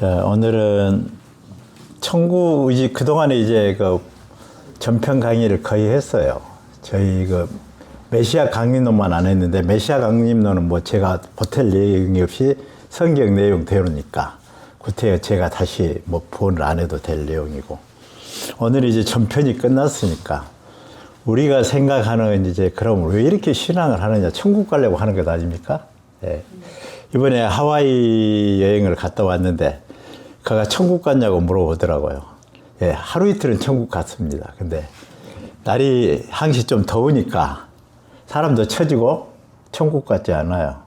자, 오늘은 천국 의지, 그동안에 이제 그 전편 강의를 거의 했어요. 저희 그 메시아 강림론만 안 했는데, 메시아 강림론은 뭐 제가 보탤 내용이 없이 성경 내용 대로니까 구태여 제가 다시 뭐 본을 안 해도 될 내용이고, 오늘 이제 전편이 끝났으니까 우리가 생각하는 이제 그럼 왜 이렇게 신앙을 하느냐, 천국 가려고 하는 것 아닙니까? 예. 이번에 하와이 여행을 갔다 왔는데 그가 천국 갔냐고 물어보더라고요. 예, 하루 이틀은 천국 갔습니다. 근데 날이 항시 좀 더우니까 사람도 처지고 천국 같지 않아요.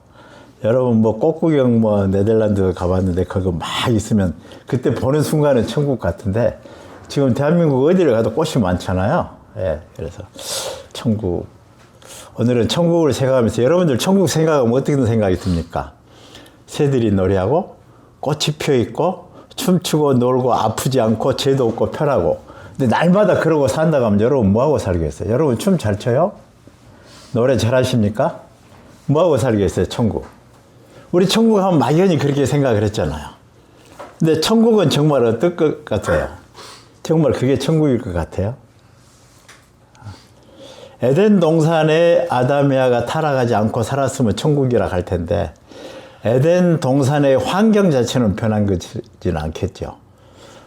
여러분 뭐 꽃구경 뭐 네덜란드 가봤는데 거기 막 있으면 그때 보는 순간은 천국 같은데, 지금 대한민국 어디를 가도 꽃이 많잖아요. 예, 그래서 천국, 오늘은 천국을 생각하면서, 여러분들 천국 생각하면 어떻게 생각이 듭니까? 새들이 노래하고 꽃이 펴 있고 춤추고 놀고 아프지 않고 죄도 없고 편하고. 근데 날마다 그러고 산다고 하면 여러분 뭐하고 살겠어요? 여러분 춤 잘 춰요? 노래 잘 하십니까? 뭐하고 살겠어요? 천국. 우리 천국 하면 막연히 그렇게 생각을 했잖아요. 근데 천국은 정말 어떨 것 같아요? 정말 그게 천국일 것 같아요? 에덴 동산에 아담 에아가 타락하지 않고 살았으면 천국이라 할 텐데, 에덴 동산의 환경 자체는 변한 것이지는 않겠죠.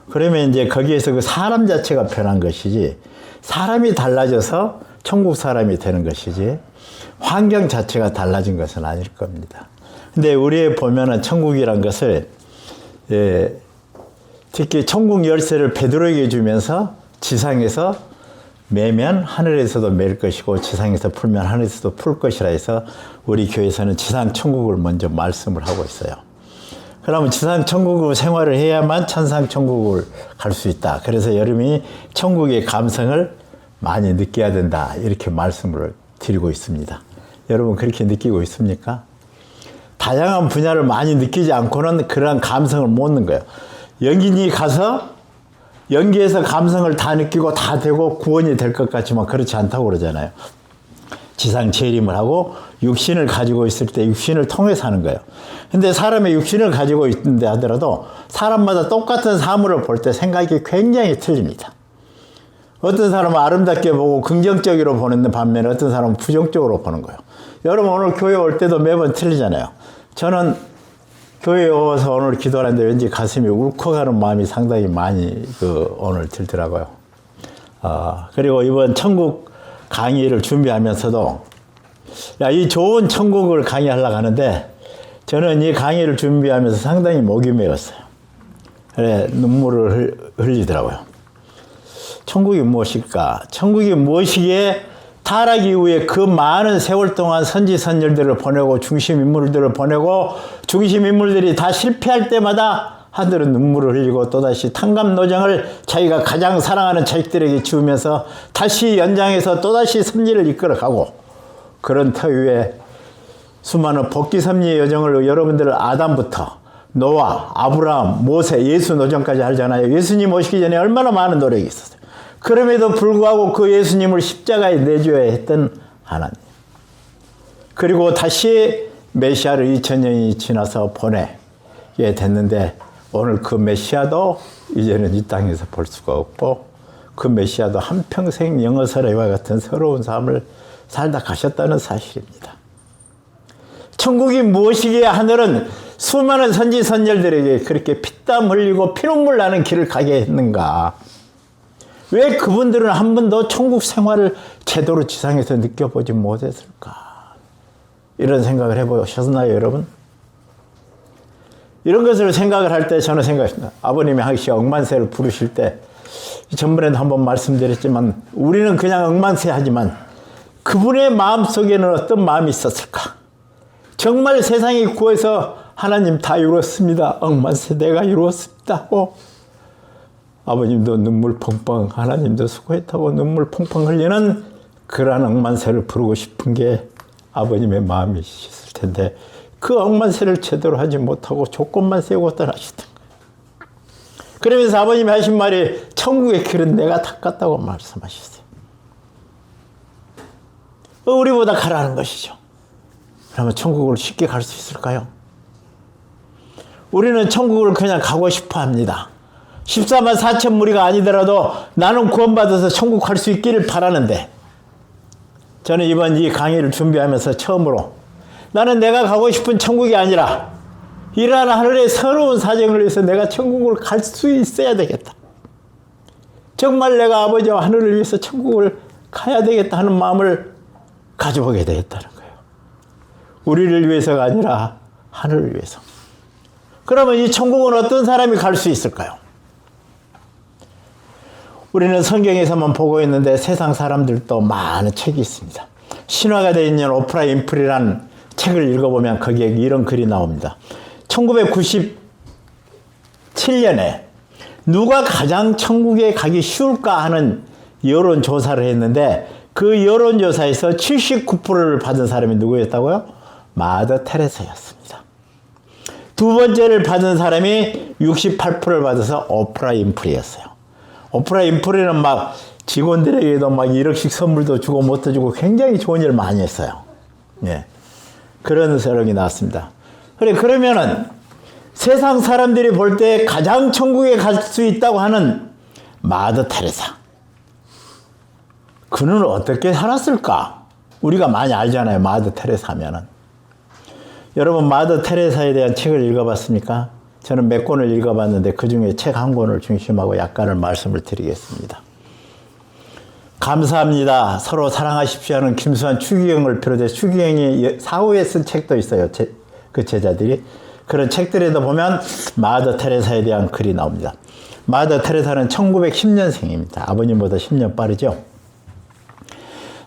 그러면 이제 거기에서 그 사람 자체가 변한 것이지, 사람이 달라져서 천국 사람이 되는 것이지 환경 자체가 달라진 것은 아닐 겁니다. 근데 우리 보면은 천국이란 것을, 예, 특히 천국 열쇠를 베드로에게 주면서 지상에서 매면 하늘에서도 맬 것이고 지상에서 풀면 하늘에서도 풀 것이라 해서 우리 교회에서는 지상 천국을 먼저 말씀을 하고 있어요. 그러면 지상 천국으로 생활을 해야만 천상 천국을 갈 수 있다. 그래서 여러분이 천국의 감성을 많이 느껴야 된다, 이렇게 말씀을 드리고 있습니다. 여러분 그렇게 느끼고 있습니까? 다양한 분야를 많이 느끼지 않고는 그러한 감성을 못 얻는 거예요. 연기인이 가서 연기에서 감성을 다 느끼고 다 되고 구원이 될 것 같지만 그렇지 않다고 그러잖아요. 지상 재림을 하고 육신을 가지고 있을 때 육신을 통해서 하는 거예요. 근데 사람의 육신을 가지고 있는데 하더라도 사람마다 똑같은 사물을 볼 때 생각이 굉장히 틀립니다. 어떤 사람은 아름답게 보고 긍정적으로 보는 반면에 어떤 사람은 부정적으로 보는 거예요. 여러분 오늘 교회 올 때도 매번 틀리잖아요. 저는 교회에 와서 오늘 기도하는데 왠지 가슴이 울컥하는 마음이 상당히 많이 오늘 들더라고요. 그리고 이번 천국 강의를 준비하면서도, 이 좋은 천국을 강의하려고 하는데 저는 이 강의를 준비하면서 상당히 목이 메었어요. 그래, 눈물을 흘리더라고요. 천국이 무엇일까? 천국이 무엇이기에 타락 이후에 그 많은 세월 동안 선지선열들을 보내고 중심 인물들을 보내고 중심 인물들이 다 실패할 때마다 하늘은 눈물을 흘리고 또다시 탕감노정을 자기가 가장 사랑하는 자식들에게 지우면서 다시 연장해서 또다시 섭리를 이끌어가고, 그런 터위에 수많은 복귀 섭리의 여정을 여러분들 아담부터 노아, 아브라함, 모세, 예수 노정까지 하잖아요. 예수님 오시기 전에 얼마나 많은 노력이 있었어요. 그럼에도 불구하고 그 예수님을 십자가에 내줘야 했던 하나님. 그리고 다시 메시아를 2000년이 지나서 보내게 됐는데, 오늘 그 메시아도 이제는 이 땅에서 볼 수가 없고, 그 메시아도 한평생 영어서래와 같은 서러운 삶을 살다 가셨다는 사실입니다. 천국이 무엇이기에 하늘은 수많은 선지선열들에게 그렇게 피땀 흘리고 피눈물 나는 길을 가게 했는가? 왜 그분들은 한 번도 천국 생활을 제대로 지상에서 느껴보지 못했을까? 이런 생각을 해보셨나요, 여러분? 이런 것을 생각을 할 때 저는 생각했습니다. 아버님이 항시 억만세를 부르실 때, 전번에도 한번 말씀드렸지만 우리는 그냥 억만세 하지만 그분의 마음속에는 어떤 마음이 있었을까? 정말 세상이 구해서 하나님 다 이루었습니다, 억만세 내가 이루었습니다 하고, 아버님도 눈물 펑펑, 하나님도 수고했다고 눈물 펑펑 흘리는 그러한 억만세를 부르고 싶은 게 아버님의 마음이셨을 텐데, 그 억만세를 제대로 하지 못하고 조건만 세우고 떠나시던 거예요. 그러면서 아버님이 하신 말이 천국의 길은 내가 닦았다고 말씀하셨어요. 우리보다 가라는 것이죠. 그러면 천국을 쉽게 갈 수 있을까요? 우리는 천국을 그냥 가고 싶어 합니다. 14만 4천 무리가 아니더라도 나는 구원받아서 천국 갈 수 있기를 바라는데, 저는 이번 이 강의를 준비하면서 처음으로 나는 내가 가고 싶은 천국이 아니라 이러한 하늘의 새로운 사정을 위해서 내가 천국을 갈 수 있어야 되겠다. 정말 내가 아버지와 하늘을 위해서 천국을 가야 되겠다 하는 마음을 가져보게 되겠다는 거예요. 우리를 위해서가 아니라 하늘을 위해서. 그러면 이 천국은 어떤 사람이 갈 수 있을까요? 우리는 성경에서만 보고 있는데 세상 사람들도 많은 책이 있습니다. 신화가 되어 있는 오프라 윈프리라는 책을 읽어보면 거기에 이런 글이 나옵니다. 1997년에 누가 가장 천국에 가기 쉬울까 하는 여론조사를 했는데 그 여론조사에서 79%를 받은 사람이 누구였다고요? 마더 테레사였습니다. 두 번째를 받은 사람이 68%를 받아서 오프라 윈프리였어요. 오프라 윈프리는 막 직원들에게도 막 1억씩 선물도 주고 못도 주고 굉장히 좋은 일을 많이 했어요. 예. 그런 세력이 나왔습니다. 그래, 그러면은 세상 사람들이 볼 때 가장 천국에 갈 수 있다고 하는 마더 테레사. 그는 어떻게 살았을까? 우리가 많이 알잖아요. 마더 테레사 하면은. 여러분, 마더 테레사에 대한 책을 읽어봤습니까? 저는 몇 권을 읽어봤는데 그 중에 책 한 권을 중심하고 약간을 말씀을 드리겠습니다. 감사합니다. 서로 사랑하십시오 하는 김수환 추기경을 비롯해 추기경이 사후에 쓴 책도 있어요. 그 제자들이. 그런 책들에도 보면 마더 테레사에 대한 글이 나옵니다. 마더 테레사는 1910년생입니다. 아버님보다 10년 빠르죠.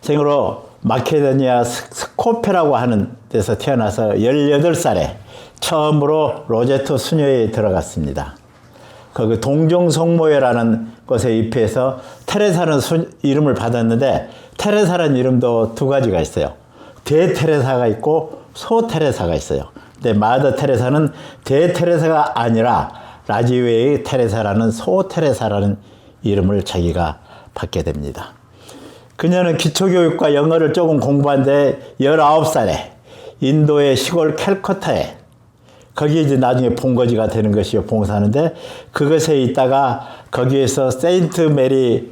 생으로 마케도니아 스코페라고 하는 데서 태어나서 18살에 처음으로 로제토 수녀회에 들어갔습니다. 거기 동정성모회라는 곳에 입회해서 테레사는 이름을 받았는데, 테레사라는 이름도 두 가지가 있어요. 대테레사가 있고 소테레사가 있어요. 근데 마더 테레사는 대테레사가 아니라 라지웨의 테레사라는 소테레사라는 이름을 자기가 받게 됩니다. 그녀는 기초교육과 영어를 조금 공부한 데 19살에 인도의 시골 캘커타에, 거기에 이제 나중에 본거지가 되는 것이요, 봉사하는데, 그것에 있다가 거기에서 세인트 메리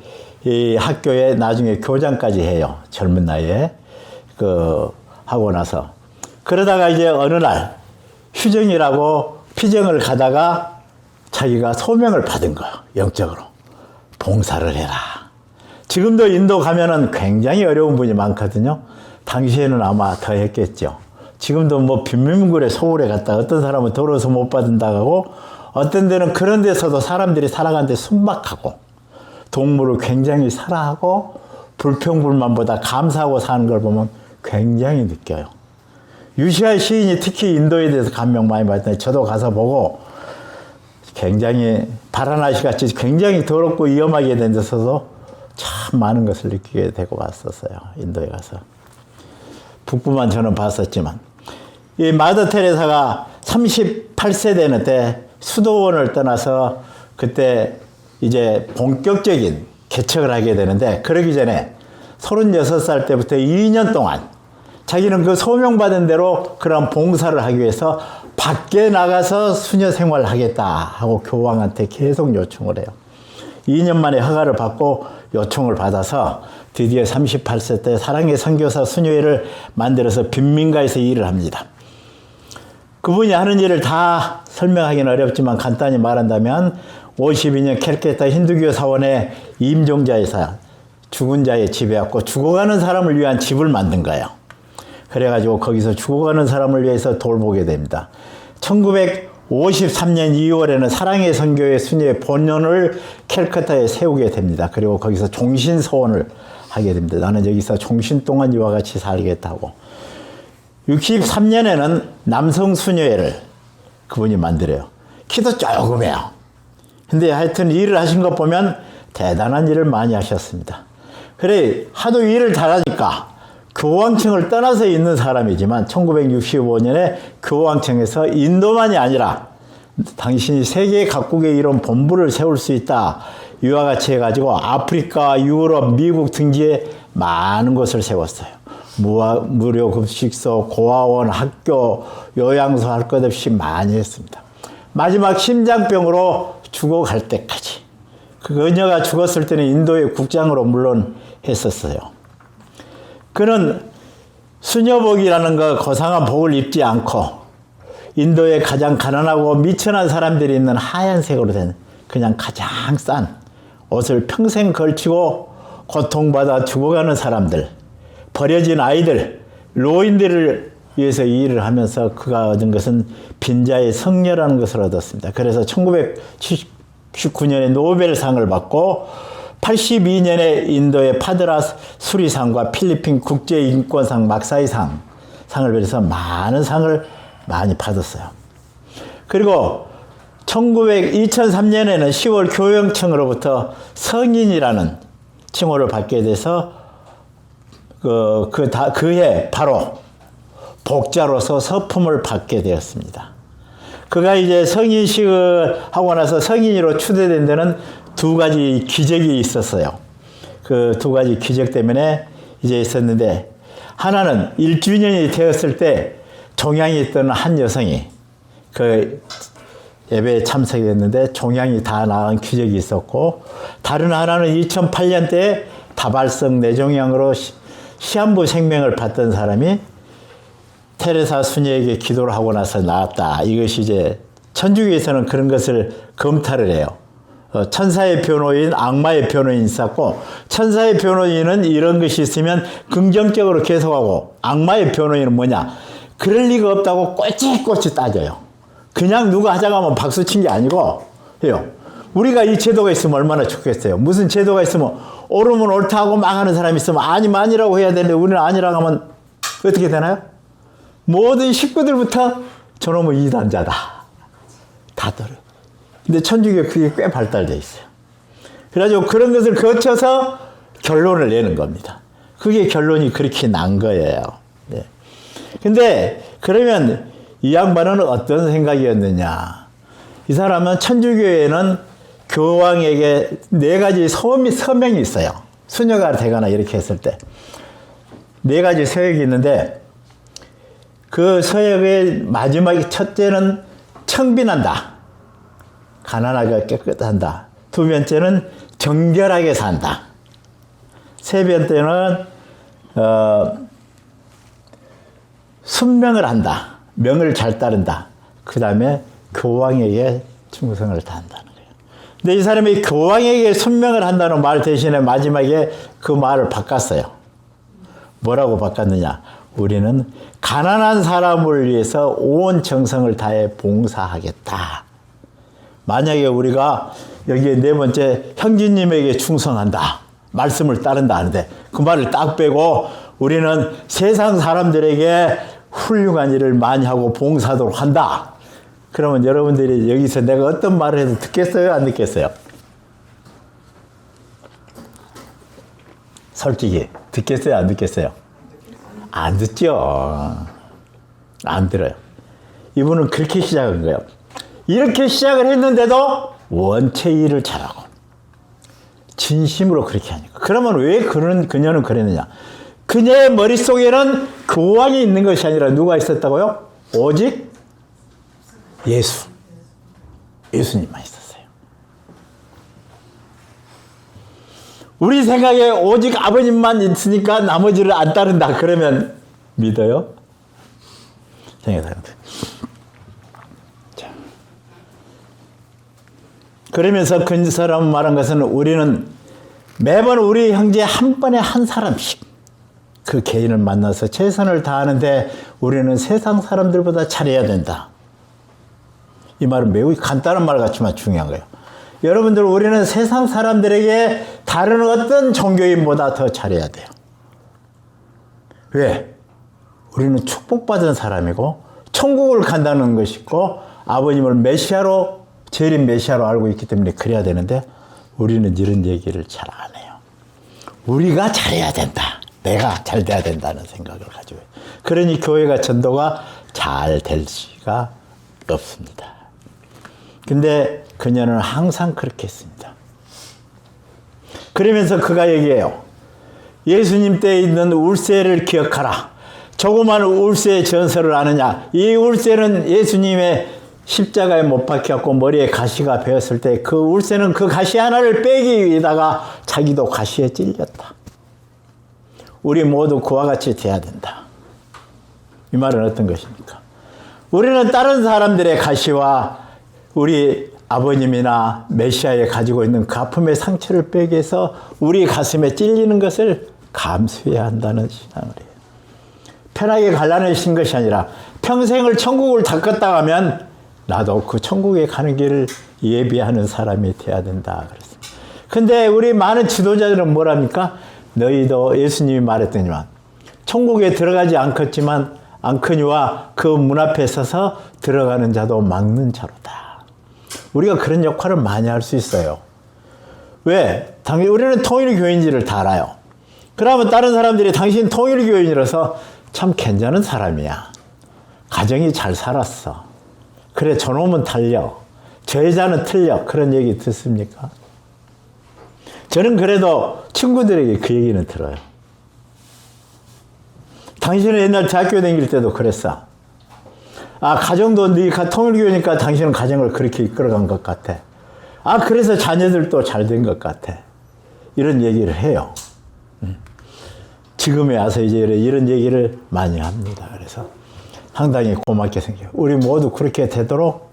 학교에 나중에 교장까지 해요. 젊은 나이에. 하고 나서. 그러다가 이제 어느 날 휴정이라고 피정을 가다가 자기가 소명을 받은 거예요. 영적으로. 봉사를 해라. 지금도 인도 가면은 굉장히 어려운 분이 많거든요. 당시에는 아마 더 했겠죠. 지금도 뭐 빈민굴에 소홀에 갔다 어떤 사람은 더러워서 못 받는다고 하고, 어떤 데는 그런 데서도 사람들이 살아가는데 순박하고 동물을 굉장히 사랑하고 불평불만보다 감사하고 사는 걸 보면 굉장히 느껴요. 유시아 시인이 특히 인도에 대해서 감명 많이 받았는데 저도 가서 보고 굉장히 바라나시 같이 굉장히 더럽고 위험하게 된 데서도 참 많은 것을 느끼게 되고 왔었어요. 인도에 가서. 북부만 저는 봤었지만. 이 마더 테레사가 38세 되는 때 수도원을 떠나서 그때 이제 본격적인 개척을 하게 되는데, 그러기 전에 36살 때부터 2년 동안 자기는 그 소명받은 대로 그런 봉사를 하기 위해서 밖에 나가서 수녀 생활을 하겠다 하고 교황한테 계속 요청을 해요. 2년 만에 허가를 받고 요청을 받아서 드디어 38세 때 사랑의 선교사 수녀회를 만들어서 빈민가에서 일을 합니다. 그분이 하는 일을 다 설명하기는 어렵지만 간단히 말한다면 52년 캘케타 힌두교 사원의 임종자에서 죽은 자의 집에 왔고 죽어가는 사람을 위한 집을 만든 거예요. 그래가지고 거기서 죽어가는 사람을 위해서 돌보게 됩니다. 1953년 2월에는 사랑의 선교회 수녀의 본연을 캘커타에 세우게 됩니다. 그리고 거기서 종신서원을 하게 됩니다. 나는 여기서 종신 동안 이와 같이 살겠다고. 63년에는 남성 수녀회를 그분이 만들어요. 키도 조금 해요. 근데 하여튼 일을 하신 것 보면 대단한 일을 많이 하셨습니다. 그래, 하도 일을 잘하니까 교황청을 떠나서 있는 사람이지만 1965년에 교황청에서 인도만이 아니라 당신이 세계 각국에 이런 본부를 세울 수 있다, 이와 같이 해가지고 아프리카, 유럽, 미국 등지에 많은 곳을 세웠어요. 무료 급식소, 고아원, 학교, 요양소 할 것 없이 많이 했습니다. 마지막 심장병으로 죽어갈 때까지. 그 그녀가 죽었을 때는 인도의 국장으로 물론 했었어요. 그는 수녀복이라는 거 고상한 복을 입지 않고 인도의 가장 가난하고 미천한 사람들이 있는 하얀색으로 된 그냥 가장 싼 옷을 평생 걸치고 고통받아 죽어가는 사람들, 버려진 아이들, 노인들을 위해서 이 일을 하면서 그가 얻은 것은 빈자의 성녀라는 것을 얻었습니다. 그래서 1979년에 노벨상을 받고 82년에 인도의 파드라 수리상과 필리핀 국제인권상 막사이상 상을 받아서 많은 상을 많이 받았어요. 그리고 2003년에는 10월 교육청으로부터 성인이라는 칭호를 받게 돼서 그해 바로 복자로서 서품을 받게 되었습니다. 그가 이제 성인식을 하고 나서 성인으로 추대된 데는 두 가지 기적이 있었어요. 그 두 가지 기적 때문에 이제 있었는데, 하나는 1주년이 되었을 때 종양이 있던 한 여성이 그 예배에 참석했는데 종양이 다 나은 기적이 있었고, 다른 하나는 2008년 때 다발성 뇌종양으로 시한부 생명을 받던 사람이 테레사 수녀에게 기도를 하고 나서 나았다. 이것이 이제 천주교에서는 그런 것을 검탈을 해요. 천사의 변호인, 악마의 변호인이 있었고, 천사의 변호인은 이런 것이 있으면 긍정적으로 계속하고, 악마의 변호인은 뭐냐? 그럴 리가 없다고 꼬치꼬치 따져요. 그냥 누가 하자고 하면 박수 친 게 아니고 해요. 우리가 이 제도가 있으면 얼마나 좋겠어요. 무슨 제도가 있으면 옳으면 옳다 하고 망하는 사람이 있으면 아니면 아니라고 해야 되는데, 우리는 아니라고 하면 어떻게 되나요? 모든 식구들부터 저놈은 이단자다. 다들. 근데 천주교 그게 꽤 발달되어 있어요. 그래가지고 그런 것을 거쳐서 결론을 내는 겁니다. 그게 결론이 그렇게 난 거예요. 네. 근데 그러면 이 양반은 어떤 생각이었느냐. 이 사람은 천주교에는 교황에게 4가지 서명이 있어요. 수녀가 되거나 이렇게 했을 때 4가지 서역이 있는데, 그 서역의 마지막에 첫째는 청빈한다. 가난하게 깨끗한다. 2번째는 정결하게 산다. 3번째는 순명을 한다. 명을 잘 따른다. 그 다음에 교황에게 충성을 다한다는 거예요. 근데 이 사람이 교황에게 순명을 한다는 말 대신에 마지막에 그 말을 바꿨어요. 뭐라고 바꿨느냐? 우리는 가난한 사람을 위해서 온 정성을 다해 봉사하겠다. 만약에 우리가 여기에 4번째 형제님에게 충성한다. 말씀을 따른다 하는데 그 말을 딱 빼고 우리는 세상 사람들에게 훌륭한 일을 많이 하고 봉사하도록 한다. 그러면 여러분들이 여기서 내가 어떤 말을 해도 듣겠어요? 안 듣겠어요? 솔직히 듣겠어요? 안 듣겠어요? 안 듣죠. 안 들어요. 이분은 그렇게 시작한 거예요. 이렇게 시작을 했는데도 원체 일을 잘하고 진심으로 그렇게 하니까. 그러면 왜 그녀는 그랬느냐? 그녀의 머릿속에는 교황이 있는 것이 아니라 누가 있었다고요? 오직 예수님만 있었어요. 우리 생각에 오직 아버님만 있으니까 나머지를 안 따른다. 그러면 믿어요? 생각해보세요. 자. 그러면서 그 사람 말한 것은 우리는 매번 우리 형제 한 번에 한 사람씩 그 개인을 만나서 최선을 다하는데 우리는 세상 사람들보다 잘해야 된다. 이 말은 매우 간단한 말 같지만 중요한 거예요. 여러분들, 우리는 세상 사람들에게 다른 어떤 종교인보다 더 잘해야 돼요. 왜? 우리는 축복받은 사람이고 천국을 간다는 것이 있고 아버님을 메시아로, 재림 메시아로 알고 있기 때문에 그래야 되는데 우리는 이런 얘기를 잘 안 해요. 우리가 잘해야 된다. 내가 잘 돼야 된다는 생각을 가지고 해요. 그러니 교회가 전도가 잘 될 수가 없습니다. 근데 그녀는 항상 그렇게 했습니다. 그러면서 그가 얘기해요. 예수님 때에 있는 울세를 기억하라. 조그만 울세의 전설을 아느냐? 이 울세는 예수님의 십자가에 못 박혀갖고 머리에 가시가 베었을 때 그 울새는 그 가시 하나를 빼기 위해다가 자기도 가시에 찔렸다. 우리 모두 그와 같이 돼야 된다. 이 말은 어떤 것입니까? 우리는 다른 사람들의 가시와 우리 아버님이나 메시아에 가지고 있는 그 아픔의 상처를 빼기 위해서 우리 가슴에 찔리는 것을 감수해야 한다는 신앙을 해요. 편하게 갈라는 신 것이 아니라 평생을 천국을 닦았다 하면 나도 그 천국에 가는 길을 예비하는 사람이 돼야 된다 그랬습니다. 근데 우리 많은 지도자들은 뭐랍니까? 너희도 예수님이 말했더니만 천국에 들어가지 않거니와 그 문 앞에 서서 들어가는 자도 막는 자로다. 우리가 그런 역할을 많이 할 수 있어요. 왜? 당연히 우리는 통일교인지를 다 알아요. 그러면 다른 사람들이 당신 통일교인이라서 참 괜찮은 사람이야. 가정이 잘 살았어. 그래, 저놈은 달려. 저 여자는 틀려. 그런 얘기 듣습니까? 저는 그래도 친구들에게 그 얘기는 들어요. 당신은 옛날 대학교 다닐 때도 그랬어. 아, 가정도 네가 통일교니까 당신은 가정을 그렇게 이끌어간 것 같아. 아, 그래서 자녀들도 잘 된 것 같아. 이런 얘기를 해요. 지금에 와서 이제 이런 얘기를 많이 합니다. 그래서 상당히 고맙게 생겨요. 우리 모두 그렇게 되도록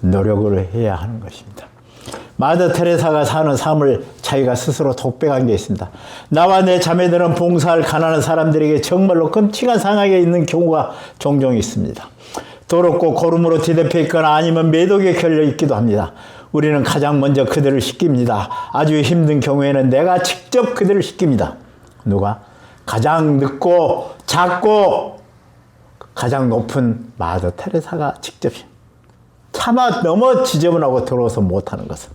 노력을 해야 하는 것입니다. 마더 테레사가 사는 삶을 자기가 스스로 독백한 게 있습니다. 나와 내 자매들은 봉사할 가난한 사람들에게 정말로 끔찍한 상황에 있는 경우가 종종 있습니다. 더럽고 고름으로 뒤덮여 있거나 아니면 매독에 걸려 있기도 합니다. 우리는 가장 먼저 그들을 씻깁니다. 아주 힘든 경우에는 내가 직접 그들을 씻깁니다. 누가? 가장 늦고 작고 가장 높은 마더 테레사가 직접 차마 너무 지저분하고 더러워서 못하는 것은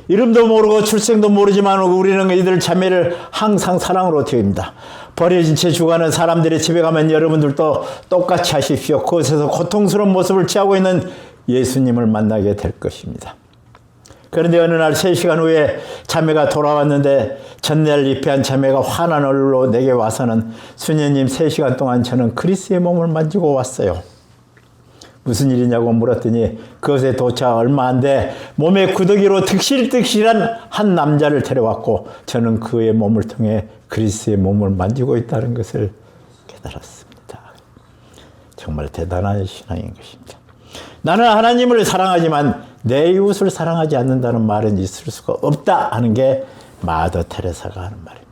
이름도 모르고 출생도 모르지만 우리는 이들 자매를 항상 사랑으로 태웁니다. 버려진 채 죽어가는 사람들의 집에 가면 여러분들도 똑같이 하십시오. 그곳에서 고통스러운 모습을 취하고 있는 예수님을 만나게 될 것입니다. 그런데 어느 날 3시간 후에 자매가 돌아왔는데 전날 입회한 자매가 환한 얼굴로 내게 와서는 수녀님 3시간 동안 저는 그리스의 몸을 만지고 왔어요. 무슨 일이냐고 물었더니 그것에 도착 얼마 안 돼 몸에 구더기로 득실득실한 한 남자를 데려왔고 저는 그의 몸을 통해 그리스의 몸을 만지고 있다는 것을 깨달았습니다. 정말 대단한 신앙인 것입니다. 나는 하나님을 사랑하지만 내 이웃을 사랑하지 않는다는 말은 있을 수가 없다 하는 게 마더 테레사가 하는 말입니다.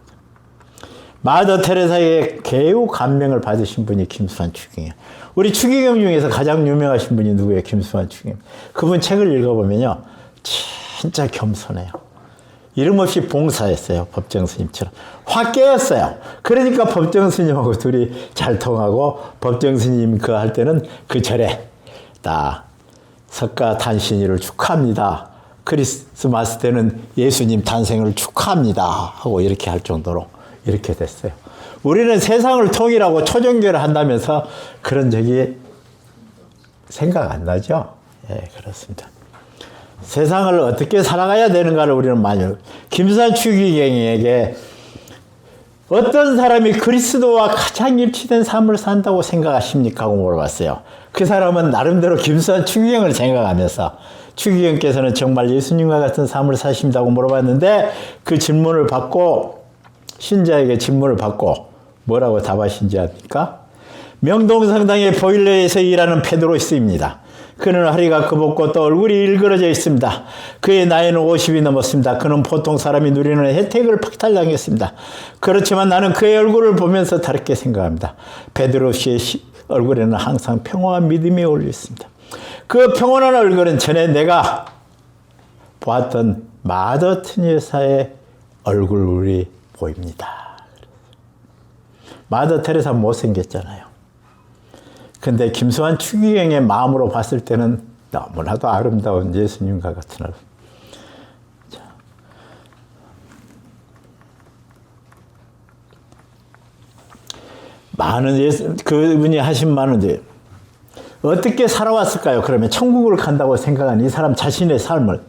마더 테레사의 개우 감명을 받으신 분이 김수환 추기경. 우리 추기경 중에서 가장 유명하신 분이 누구예요? 김수환 추기경. 그분 책을 읽어보면요. 진짜 겸손해요. 이름 없이 봉사했어요. 법정 스님처럼. 확 깨었어요. 그러니까 법정 스님하고 둘이 잘 통하고 법정 스님 그 할 때는 그 절에 딱 석가 탄신일을 축하합니다. 크리스마스 때는 예수님 탄생을 축하합니다. 하고 이렇게 할 정도로 이렇게 됐어요. 우리는 세상을 통일하고 초종교를 한다면서 그런 적이 생각 안 나죠? 예, 그렇습니다. 세상을 어떻게 살아가야 되는가를 우리는 많이 김수환 추기경에게 어떤 사람이 그리스도와 가장 일치된 삶을 산다고 생각하십니까? 하고 물어봤어요. 그 사람은 나름대로 김수환 추기경을 생각하면서 추기경께서는 정말 예수님과 같은 삶을 사신다고 물어봤는데 그 질문을 받고 신자에게 질문을 받고 뭐라고 답하신지 압니까? 명동성당의 보일러에서 일하는 페드로스입니다. 그는 허리가 굽었고 또 얼굴이 일그러져 있습니다. 그의 나이는 50이 넘었습니다. 그는 보통 사람이 누리는 혜택을 박탈당했습니다. 그렇지만 나는 그의 얼굴을 보면서 다르게 생각합니다. 베드로스의 얼굴에는 항상 평화와 믿음이 어울려 있습니다. 그 평온한 얼굴은 전에 내가 보았던 마더 테레사의 얼굴이 보입니다. 마더 테레사 못생겼잖아요. 근데 김수환 추기경의 마음으로 봤을 때는 너무나도 아름다운 예수님과 같은 얼굴. 자. 많은 그분이 하신 말은 이제 어떻게 살아왔을까요? 그러면 천국을 간다고 생각한 이 사람 자신의 삶을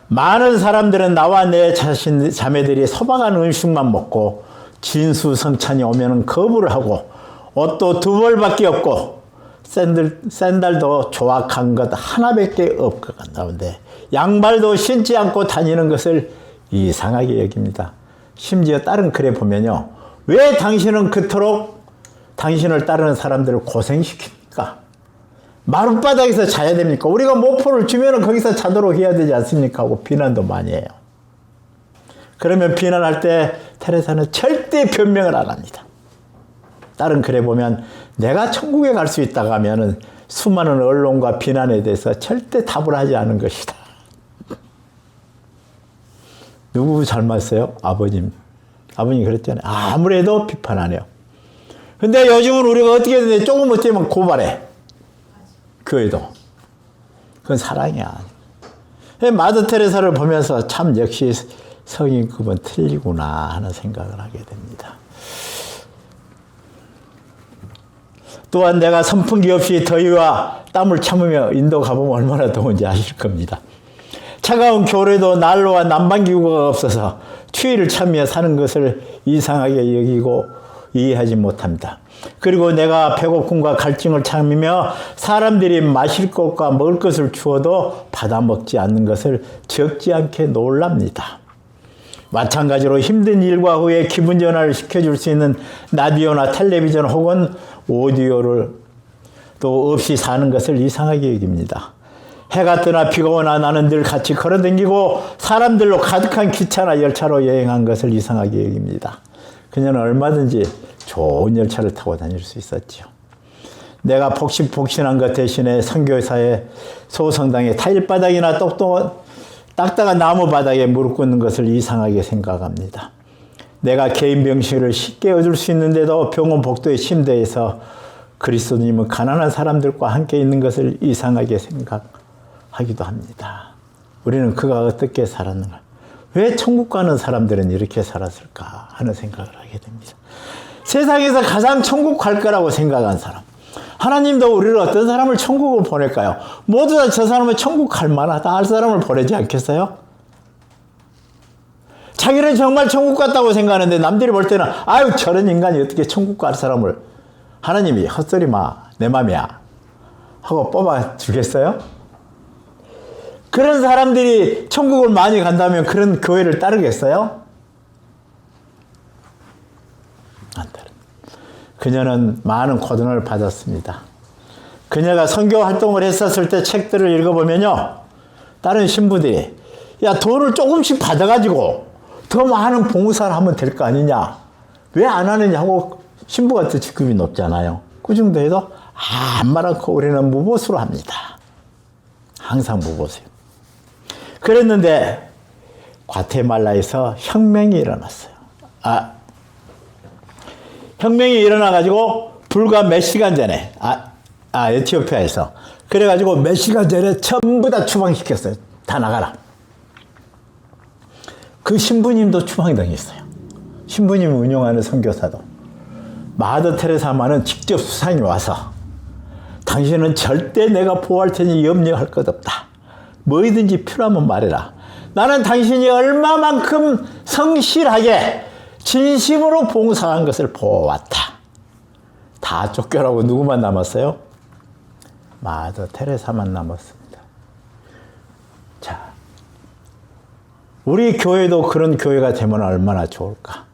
많은 사람들은 나와 내 자신 자매들이 소박한 음식만 먹고 진수성찬이 오면은 거부를 하고 옷도 2벌밖에 없고 샌들도 조악한 것 하나밖에 없건다운데 양말도 신지 않고 다니는 것을 이상하게 여깁니다. 심지어 다른 글에 보면요. 왜 당신은 그토록 당신을 따르는 사람들을 고생시킵니까? 마룻바닥에서 자야 됩니까? 우리가 모포를 주면은 거기서 자도록 해야 되지 않습니까? 하고 비난도 많이 해요. 그러면 비난할 때 테레사는 절대 변명을 안 합니다. 다른 글에 보면 내가 천국에 갈 수 있다고 하면은 수많은 언론과 비난에 대해서 절대 답을 하지 않은 것이다. 누구 닮았어요? 아버님. 아버님이 그랬잖아요. 아무래도 비판 안 해요. 근데 요즘은 우리가 어떻게 되는데 조금 어쩌면 고발해. 교회도. 그건 사랑이야. 마더 테레사를 보면서 참 역시 성인급은 틀리구나 하는 생각을 하게 됩니다. 또한 내가 선풍기 없이 더위와 땀을 참으며 인도 가보면 얼마나 더운지 아실 겁니다. 차가운 겨울에도 난로와 난방기구가 없어서 추위를 참으며 사는 것을 이상하게 여기고 이해하지 못합니다. 그리고 내가 배고픔과 갈증을 참으며 사람들이 마실 것과 먹을 것을 주어도 받아먹지 않는 것을 적지 않게 놀랍니다. 마찬가지로 힘든 일과 후에 기분 전환을 시켜줄 수 있는 라디오나 텔레비전 혹은 오디오를 또 없이 사는 것을 이상하게 여깁니다. 해가 뜨나 비가 오나 나는 늘 같이 걸어다니고 사람들로 가득한 기차나 열차로 여행한 것을 이상하게 여깁니다. 그녀는 얼마든지 좋은 열차를 타고 다닐 수 있었죠. 내가 복신복신한 것 대신에 선교사의 소성당의 타일바닥이나 딱딱한 나무 바닥에 무릎 꿇는 것을 이상하게 생각합니다. 내가 개인 병실을 쉽게 얻을 수 있는데도 병원 복도의 침대에서 그리스도님은 가난한 사람들과 함께 있는 것을 이상하게 생각하기도 합니다. 우리는 그가 어떻게 살았는가? 왜 천국 가는 사람들은 이렇게 살았을까 하는 생각을 하게 됩니다. 세상에서 가장 천국 갈 거라고 생각한 사람. 하나님도 우리를 어떤 사람을 천국으로 보낼까요? 모두 다 저 사람은 천국 갈 만하다 할 사람을 보내지 않겠어요? 자기는 정말 천국 갔다고 생각하는데 남들이 볼 때는 아유 저런 인간이 어떻게 천국 갈 사람을 하나님이 헛소리 마 내 맘이야 하고 뽑아 주겠어요? 그런 사람들이 천국을 많이 간다면 그런 교회를 따르겠어요? 안 따릅니다. 그녀는 많은 고난을 받았습니다. 그녀가 선교 활동을 했었을 때 책들을 읽어보면요. 다른 신부들이 야 돈을 조금씩 받아가지고 더 많은 봉사를 하면 될 거 아니냐. 왜 안 하느냐 하고 신부가 더 직급이 높잖아요. 그 정도 해도 안 말않고 우리는 무보수로 합니다. 항상 무보수요. 그랬는데 과테말라에서 혁명이 일어났어요. 혁명이 일어나가지고 불과 몇 시간 전에 에티오피아에서 그래가지고 몇 시간 전에 전부 다 추방시켰어요. 다 나가라. 그 신부님도 추방당했어요. 신부님이 운영하는 선교사도. 마더 테레사만은 직접 수상이 와서 당신은 절대 내가 보호할 테니 염려할 것 없다. 뭐든지 필요하면 말해라. 나는 당신이 얼마만큼 성실하게 진심으로 봉사한 것을 보았다. 다 쫓겨나고 누구만 남았어요? 마더 테레사만 남았습니다. 자, 우리 교회도 그런 교회가 되면 얼마나 좋을까?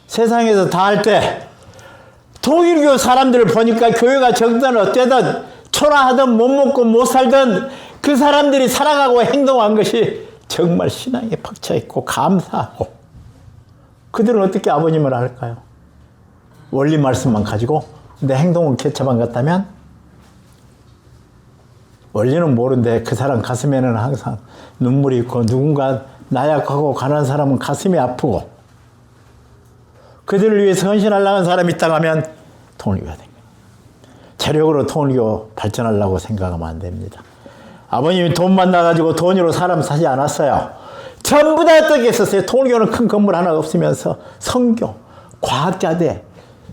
세상에서 다 할 때 통일교 사람들을 보니까 교회가 적든 어때든 초라하든 못 먹고 못 살든 그 사람들이 살아가고 행동한 것이 정말 신앙에 박혀있고 감사하고 그들은 어떻게 아버님을 할까요? 원리 말씀만 가지고 내 행동은 개차반 같다면 원리는 모르는데 그 사람 가슴에는 항상 눈물이 있고 누군가 나약하고 가난한 사람은 가슴이 아프고 그들을 위해서 헌신하려는 사람이 있다고 하면 통일교가 됩니다. 체력으로 통일교 발전하려고 생각하면 안 됩니다. 아버님이 돈만 나가지고 돈으로 사람 사지 않았어요. 전부 다 어떻게 했었어요? 통일교는 큰 건물 하나 없으면서 선교, 과학자대,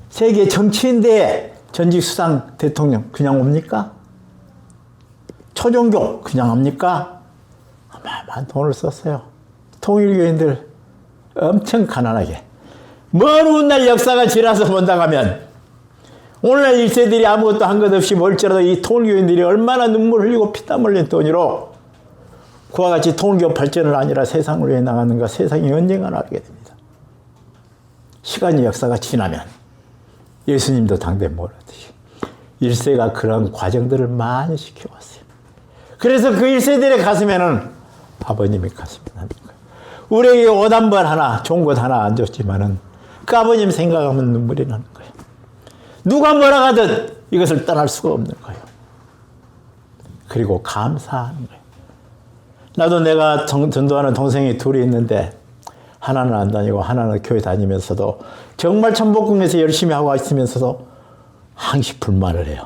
세계 정치인대 전직 수상 대통령 그냥 옵니까? 초종교 그냥 합니까? 어마어마한 돈을 썼어요. 통일교인들 엄청 가난하게. 먼 훗날 역사가 지나서 본다고 하면 오늘날 1세들이 아무것도 한 것 없이 멀지라도 이 통일교인들이 얼마나 눈물 흘리고 피땀 흘린 돈으로 그와 같이 통일교 발전을 아니라 세상을 위해 나가는가. 세상이 언젠가 알게 됩니다. 시간이 역사가 지나면 예수님도 당대 모르듯이 1세가 그런 과정들을 많이 지켜왔어요. 그래서 그 1세들의 가슴에는 아버님이 가슴이 나는 거예요. 우리에게 옷 한 벌 하나, 좋은 것 하나 안 줬지만은 그 아버님 생각하면 눈물이 나는 거예요. 누가 뭐라 하든 이것을 떠날 수가 없는 거예요. 그리고 감사하는 거예요. 나도 내가 전도하는 동생이 둘이 있는데 하나는 안 다니고 하나는 교회 다니면서도 정말 천복궁에서 열심히 하고 있으면서도 항시 불만을 해요.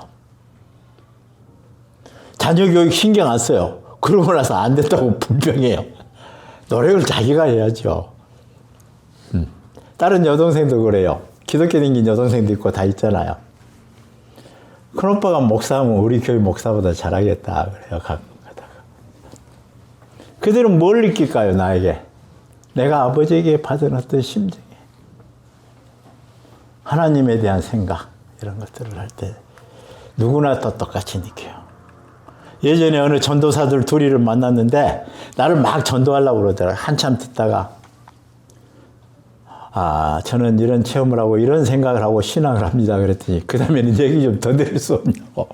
자녀 교육 신경 안 써요. 그러고 나서 안 됐다고 불평해요. 노력을 자기가 해야죠. 다른 여동생도 그래요. 기독교 댕긴 여동생도 있고 다 있잖아요. 큰 오빠가 목사하면 우리 교회 목사보다 잘하겠다 그래요. 가끔 가다가. 그들은 뭘 느낄까요? 나에게. 내가 아버지에게 받은 어떤 심정에 하나님에 대한 생각 이런 것들을 할 때 누구나 또 똑같이 느껴요. 예전에 어느 전도사들 둘이를 만났는데 나를 막 전도하려고 그러더라고요. 한참 듣다가 저는 이런 체험을 하고 이런 생각을 하고 신앙을 합니다. 그랬더니 그 다음에는 얘기 좀 더 드릴 수 없냐고.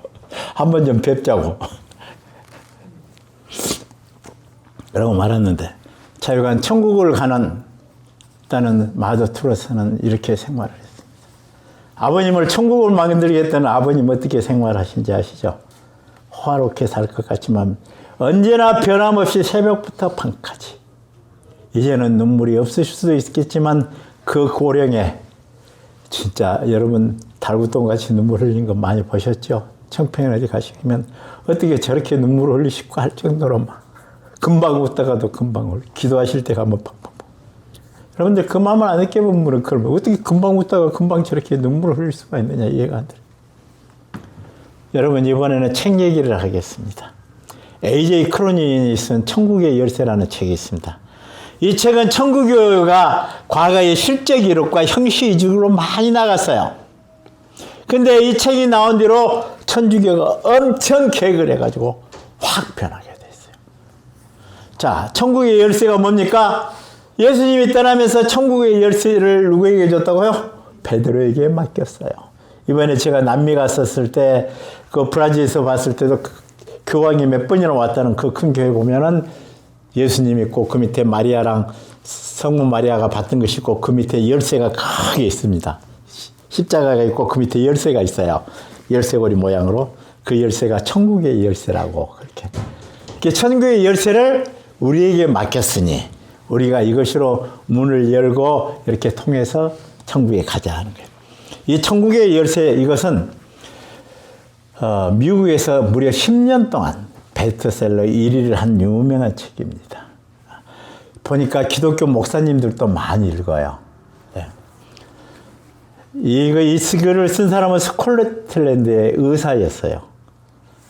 한번 좀 뵙자고. 라고 말했는데 자유간 천국을 가는 일단은 마더 투러스는 이렇게 생활을 했습니다. 아버님을 천국을 만들겠다는 아버님 어떻게 생활하신지 아시죠? 호화롭게 살 것 같지만 언제나 변함없이 새벽부터 밤까지. 이제는 눈물이 없으실 수도 있겠지만 그 고령에 진짜 여러분 달구똥같이 눈물 흘린 거 많이 보셨죠? 청평에 어디 가시면 어떻게 저렇게 눈물을 흘리시고 할 정도로 막 금방 웃다가도 금방 울고 기도하실 때 가면 팡팡팡. 여러분들 그 마음을 안 느껴보면 그러면 어떻게 금방 웃다가 금방 저렇게 눈물을 흘릴 수가 있느냐 이해가 안 돼요. 여러분 이번에는 책 얘기를 하겠습니다. A.J. 크로닌이 쓴 천국의 열쇠라는 책이 있습니다. 이 책은 천국교회가 과거의 실제 기록과 형식 위주로 많이 나갔어요. 근데 이 책이 나온 뒤로 천주교가 엄청 개혁을 해가지고 확 변하게 됐어요. 자, 천국의 열쇠가 뭡니까? 예수님이 떠나면서 천국의 열쇠를 누구에게 줬다고요? 베드로에게 맡겼어요. 이번에 제가 남미 갔었을 때 그 브라질에서 봤을 때도 교황이 몇 번이나 왔다는 그 큰 교회 보면은 예수님 있고 그 밑에 마리아랑 성모 마리아가 받던 것이 있고 그 밑에 열쇠가 크게 있습니다. 십자가가 있고 그 밑에 열쇠가 있어요. 열쇠고리 모양으로. 그 열쇠가 천국의 열쇠라고 그렇게. 천국의 열쇠를 우리에게 맡겼으니 우리가 이것으로 문을 열고 이렇게 통해서 천국에 가자 하는 거예요. 이 천국의 열쇠 이것은 미국에서 무려 10년 동안 베스트셀러 1위를 한 유명한 책입니다. 보니까 기독교 목사님들도 많이 읽어요. 네. 이 글을 쓴 사람은 스콜틀랜드의 의사였어요.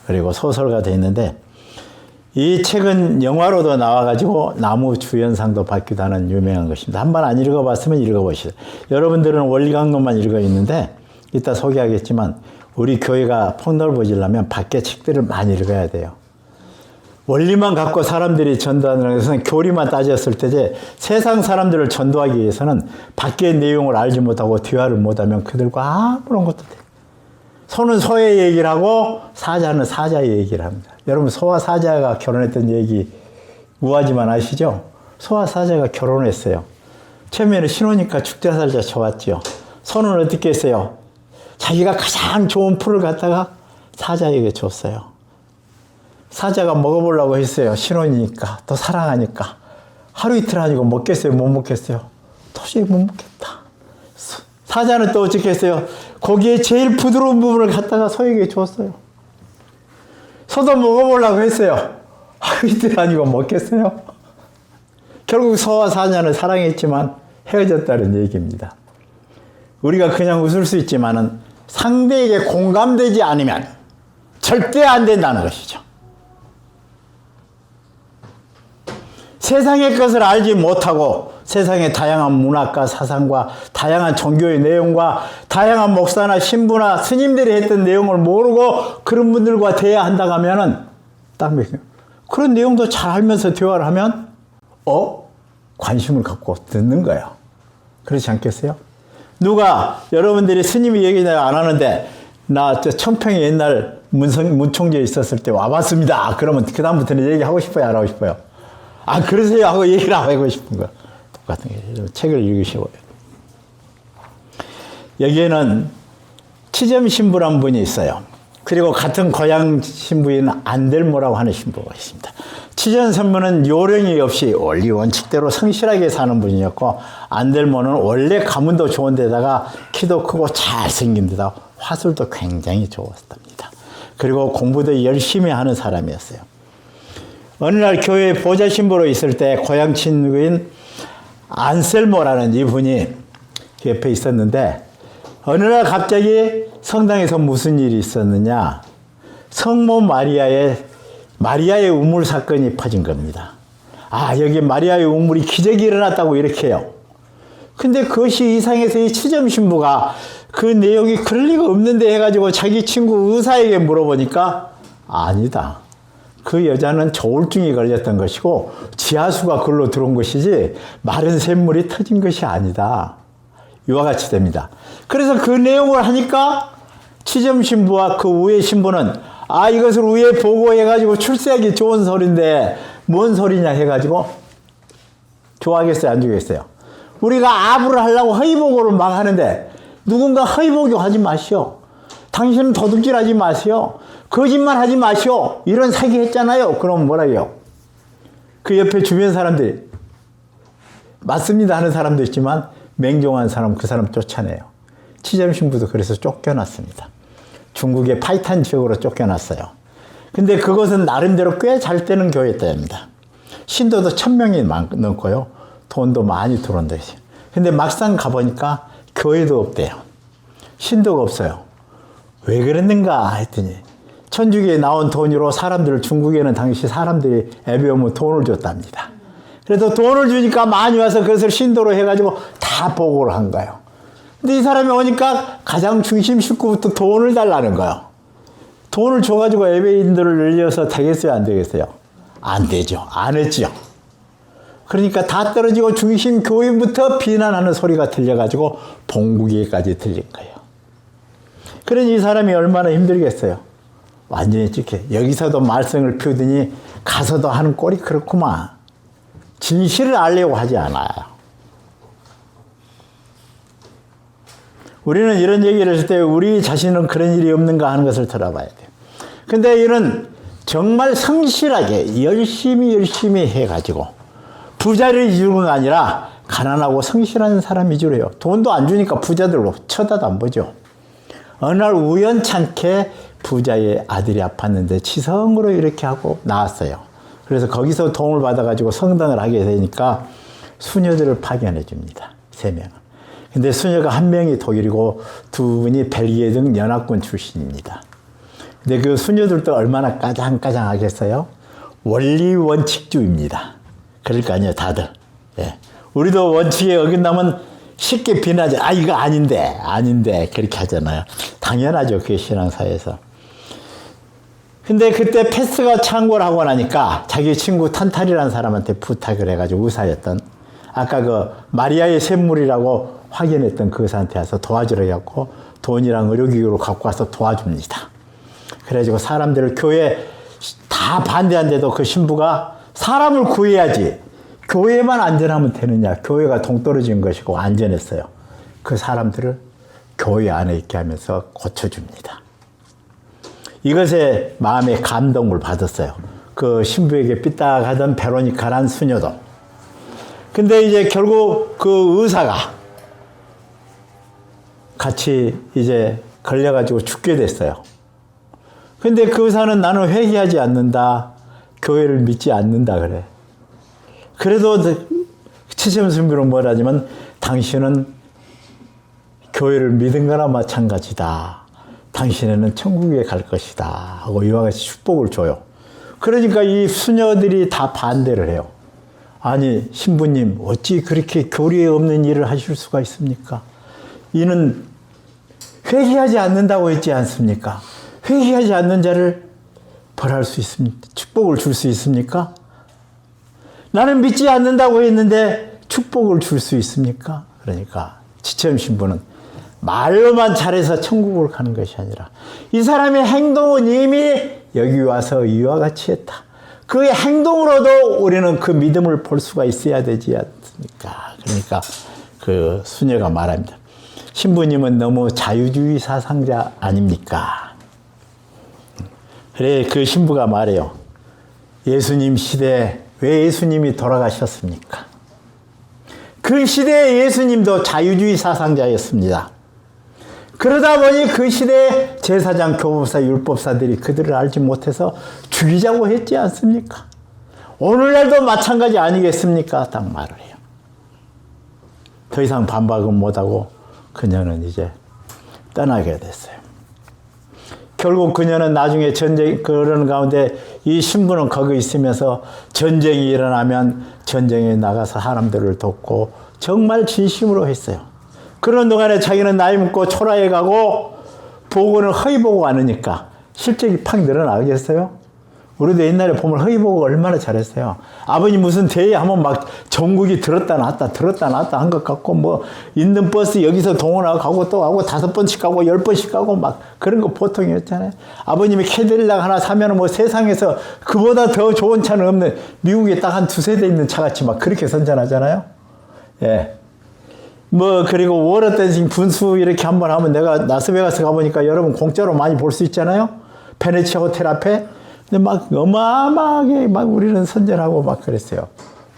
그리고 소설가 돼 있는데 이 책은 영화로도 나와가지고 나무 주연상도 받기도 하는 유명한 것입니다. 한 번 안 읽어봤으면 읽어보시죠. 여러분들은 원리강론만 읽어 있는데 이따 소개하겠지만 우리 교회가 폭넓어지려면 밖에 책들을 많이 읽어야 돼요. 원리만 갖고 사람들이 전도하는 것은 교리만 따졌을 때지 세상 사람들을 전도하기 위해서는 밖의 내용을 알지 못하고 대화를 못하면 그들과 아무런 것도 돼. 소는 소의 얘기를 하고 사자는 사자의 얘기를 합니다. 여러분 소와 사자가 결혼했던 얘기 우아지만 아시죠? 소와 사자가 결혼했어요. 처음에는 신호니까 축제살자 좋았죠. 소는 어떻게 했어요? 자기가 가장 좋은 풀을 갖다가 사자에게 줬어요. 사자가 먹어보려고 했어요. 신혼이니까 또 사랑하니까. 하루 이틀 아니고 먹겠어요? 못 먹겠어요? 도저히 못 먹겠다. 사자는 또 어떻게 했어요? 거기에 제일 부드러운 부분을 갖다가 소에게 줬어요. 소도 먹어보려고 했어요. 하루 이틀 아니고 먹겠어요? 결국 소와 사자는 사랑했지만 헤어졌다는 얘기입니다. 우리가 그냥 웃을 수 있지만은 상대에게 공감되지 않으면 절대 안 된다는 것이죠. 세상의 것을 알지 못하고 세상의 다양한 문화과 사상과 다양한 종교의 내용과 다양한 목사나 신부나 스님들이 했던 내용을 모르고 그런 분들과 대화한다고 하면은 딱 그런 내용도 잘 알면서 대화를 하면 관심을 갖고 듣는 거예요. 그렇지 않겠어요? 누가 여러분들이 스님이 얘기 안 하는데 나 저 청평에 옛날 문총재 있었을 때 와봤습니다. 그러면 그 다음부터는 얘기하고 싶어요? 안 하고 싶어요? 그러세요 하고 얘기를 하고 싶은 거. 똑같은 게 책을 읽으시고요. 여기에는 치점 신부란 분이 있어요. 그리고 같은 고향 신부인 안델모라고 하는 신부가 있습니다. 치점 신부는 요령이 없이 원리 원칙대로 성실하게 사는 분이었고, 안델모는 원래 가문도 좋은 데다가 키도 크고 잘생긴 데다가 화술도 굉장히 좋았답니다. 그리고 공부도 열심히 하는 사람이었어요. 어느 날 교회에 보좌 신부로 있을 때 고향 친구인 안셀모라는 이분이 옆에 있었는데, 어느 날 갑자기 성당에서 무슨 일이 있었느냐, 성모 마리아의 우물 사건이 퍼진 겁니다. 여기 마리아의 우물이 기적이 일어났다고 이렇게 해요. 근데 그것이 이상해서 이 치점 신부가 그 내용이 그럴 리가 없는데 해가지고 자기 친구 의사에게 물어보니까 아니다. 그 여자는 조울증이 걸렸던 것이고 지하수가 그걸로 들어온 것이지 마른 샘물이 터진 것이 아니다. 이와 같이 됩니다. 그래서 그 내용을 하니까 치점 신부와 그 우회 신부는 이것을 우회 보고해가지고 출세하기 좋은 소리인데 뭔 소리냐 해가지고 좋아하겠어요? 안 좋아하겠어요? 우리가 아부를 하려고 허위보고를 막 하는데 누군가 허위보고 하지 마시오. 당신은 도둑질하지 마시오. 거짓말 하지 마시오. 이런 사기 했잖아요. 그럼 뭐라 해요? 그 옆에 주변 사람들이 맞습니다 하는 사람도 있지만 맹종한 사람, 그 사람 쫓아내요. 치점 신부도 그래서 쫓겨났습니다. 중국의 파이탄 지역으로 쫓겨났어요. 근데 그것은 나름대로 꽤 잘 되는 교회였답니다. 신도도 1000명이 넘고요. 돈도 많이 들어온다. 근데 막상 가보니까 교회도 없대요. 신도가 없어요. 왜 그랬는가 했더니 천주교에 나온 돈으로 중국에는 당시 사람들이 애배우면 돈을 줬답니다. 그래서 돈을 주니까 많이 와서 그것을 신도로 해가지고 다 보고를 한 거예요. 근데 이 사람이 오니까 가장 중심 식구부터 돈을 달라는 거예요. 돈을 줘가지고 애배인들을 늘려서 되겠어요? 안 되겠어요? 안 되죠. 안 했죠. 그러니까 다 떨어지고 중심 교인부터 비난하는 소리가 들려가지고 본국에까지 들린 거예요. 그러니 이 사람이 얼마나 힘들겠어요. 완전히 찍혀. 여기서도 말썽을 피우더니 가서도 하는 꼴이 그렇구만. 진실을 알려고 하지 않아요. 우리는 이런 얘기를 했을 때 우리 자신은 그런 일이 없는가 하는 것을 들어봐야 돼요. 근데 이는 정말 성실하게 열심히 해가지고 부자를 이루는 게 아니라 가난하고 성실한 사람 위주로 해요. 돈도 안 주니까 부자들로 쳐다도 안 보죠. 어느 날 우연찮게 부자의 아들이 아팠는데 치성으로 이렇게 하고 나왔어요. 그래서 거기서 도움을 받아가지고 성당을 하게 되니까 수녀들을 파견해 줍니다. 3명. 근데 수녀가 1명이 독일이고 2분이 벨기에 등 연합군 출신입니다. 근데 그 수녀들도 얼마나 까장까장하겠어요? 원리 원칙주의입니다. 그럴 거 아니에요, 다들. 예. 우리도 원칙에 어긋나면 쉽게 비난하죠. 이거 아닌데. 그렇게 하잖아요. 당연하죠, 그게 신앙사회에서. 근데 그때 패스가 창궐 하고 나니까 자기 친구 탄탈이라는 사람한테 부탁을 해가지고 의사였던, 아까 그 마리아의 샘물이라고 확인했던 그 의사한테 와서 도와주려 해갖고 돈이랑 의료기구로 갖고 와서 도와줍니다. 그래가지고 사람들을 교회 다 반대한데도 그 신부가 사람을 구해야지 교회만 안전하면 되느냐. 교회가 동떨어진 것이고 안전했어요. 그 사람들을 교회 안에 있게 하면서 고쳐줍니다. 이것에 마음에 감동을 받았어요. 그 신부에게 삐딱하던 베로니카란 수녀도. 근데 이제 결국 그 의사가 같이 이제 걸려가지고 죽게 됐어요. 근데 그 의사는 나는 회개하지 않는다. 교회를 믿지 않는다 그래. 그래도 치점 신부는 뭐라지만 당신은 교회를 믿은 거나 마찬가지다. 당신에는 천국에 갈 것이다. 하고 이와 같이 축복을 줘요. 그러니까 이 수녀들이 다 반대를 해요. 아니 신부님 어찌 그렇게 교리에 없는 일을 하실 수가 있습니까? 이는 회개하지 않는다고 했지 않습니까? 회개하지 않는 자를 벌할 수 있습니까? 축복을 줄 수 있습니까? 나는 믿지 않는다고 했는데 축복을 줄 수 있습니까? 그러니까 지체험 신부는 말로만 잘해서 천국을 가는 것이 아니라 이 사람의 행동은 이미 여기 와서 이와 같이 했다. 그의 행동으로도 우리는 그 믿음을 볼 수가 있어야 되지 않습니까? 그러니까 그 수녀가 말합니다. 신부님은 너무 자유주의 사상자 아닙니까? 그래 그 신부가 말해요. 예수님 시대에 왜 예수님이 돌아가셨습니까? 그 시대의 예수님도 자유주의 사상자였습니다. 그러다 보니 그 시대에 제사장, 교법사, 율법사들이 그들을 알지 못해서 죽이자고 했지 않습니까? 오늘날도 마찬가지 아니겠습니까? 딱 말을 해요. 더 이상 반박은 못하고 그녀는 이제 떠나게 됐어요. 결국 그녀는 나중에 전쟁, 그러는 가운데 이 신부는 거기 있으면서 전쟁이 일어나면 전쟁에 나가서 사람들을 돕고 정말 진심으로 했어요. 그런 동안에 자기는 나이 먹고 초라해 가고 보고는 허위 보고 않으니까 실적이 팍 늘어나겠어요? 우리도 옛날에 보면 허위 보고 얼마나 잘했어요. 아버님 무슨 대회 하면 막 전국이 들었다 놨다 한 것 같고 뭐 있는 버스 여기서 동원하고 가고 또 가고 5번씩 가고 10번씩 가고 막 그런 거 보통이었잖아요. 아버님이 캐딜락 하나 사면은 뭐 세상에서 그보다 더 좋은 차는 없는 미국에 딱 한 2세대 있는 차같이 막 그렇게 선전하잖아요. 예. 뭐 그리고 워러 댄싱 분수 이렇게 한번 하면 내가 라스베가스 가보니까 여러분 공짜로 많이 볼 수 있잖아요. 베네치아 호텔 앞에. 근데 막 어마어마하게 막 우리는 선전하고 막 그랬어요.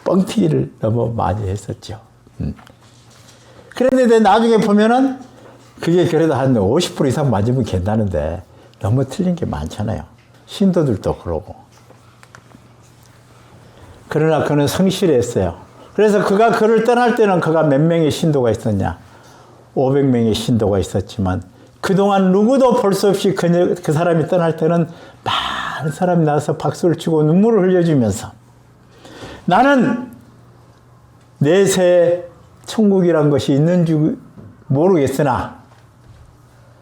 뻥튀기를 너무 많이 했었죠. 그랬는데 나중에 보면은 그게 그래도 한 50% 이상 맞으면 괜찮은데 너무 틀린 게 많잖아요. 신도들도 그러고. 그러나 그는 성실했어요. 그래서 그가 그를 떠날 때는 그가 몇 명의 신도가 있었냐? 500명의 신도가 있었지만 그동안 누구도 볼 수 없이 그 사람이 떠날 때는 많은 사람이 나와서 박수를 치고 눈물을 흘려주면서 나는 내세 천국이란 것이 있는 줄 모르겠으나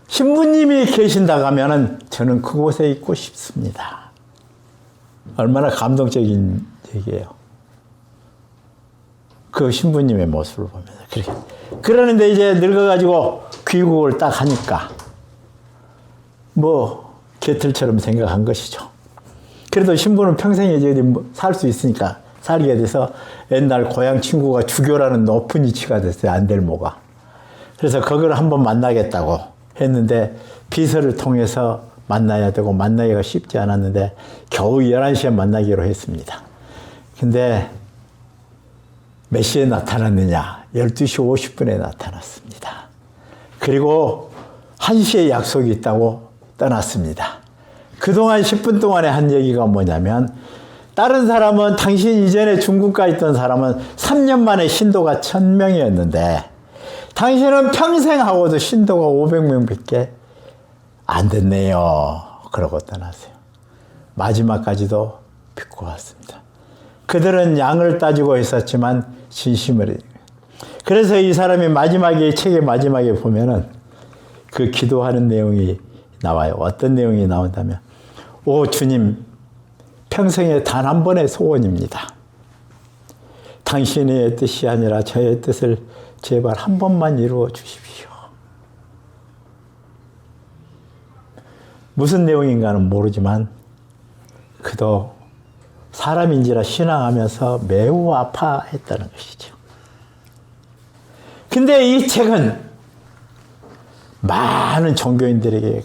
신부님이 계신다고 하면은 저는 그곳에 있고 싶습니다. 얼마나 감동적인 얘기예요. 그 신부님의 모습을 보면서 그렇게. 그러는데 이제 늙어가지고 귀국을 딱 하니까 뭐 개틀처럼 생각한 것이죠. 그래도 신부는 평생에 살 수 있으니까 살게 돼서 옛날 고향 친구가 주교라는 높은 위치가 됐어요. 안델모가. 그래서 그걸 한번 만나겠다고 했는데 비서를 통해서 만나야 되고 만나기가 쉽지 않았는데 겨우 11시에 만나기로 했습니다. 근데 몇 시에 나타났느냐? 12시 50분에 나타났습니다. 그리고 1시에 약속이 있다고 떠났습니다. 그동안 10분 동안에 한 얘기가 뭐냐면 다른 사람은 당신 이전에 중국 가 있던 사람은 3년 만에 신도가 1000명이었는데 당신은 평생 하고도 신도가 500명밖에 안 됐네요. 그러고 떠나세요. 마지막까지도 믿고 왔습니다. 그들은 양을 따지고 있었지만 진심을. 그래서 이 사람이 마지막에 책의 마지막에 보면은 그 기도하는 내용이 나와요. 어떤 내용이 나온다면 오 주님 평생에 단 한 번의 소원입니다. 당신의 뜻이 아니라 저의 뜻을 제발 한 번만 이루어 주십시오. 무슨 내용인가는 모르지만 그도 사람인지라 신앙하면서 매우 아파했다는 것이죠. 근데 이 책은 많은 종교인들에게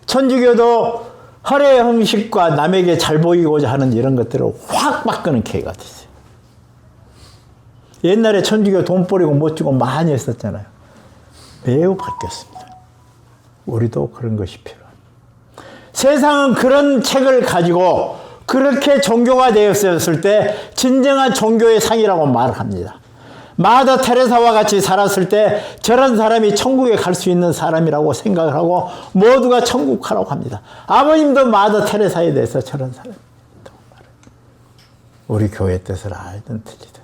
천주교도 허례 형식과 남에게 잘 보이고자 하는 이런 것들을 확 바꾸는 계기가 됐어요. 옛날에 천주교 돈 뿌리고 못 주고 많이 했었잖아요. 매우 바뀌었습니다. 우리도 그런 것이 필요합니다. 세상은 그런 책을 가지고 그렇게 종교가 되었을 때 진정한 종교의 상이라고 말을 합니다. 마더 테레사와 같이 살았을 때 저런 사람이 천국에 갈 수 있는 사람이라고 생각을 하고 모두가 천국 가라고 합니다. 아버님도 마더 테레사에 대해서 저런 사람이라고 말해요. 우리 교회 뜻을 알든 틀리든.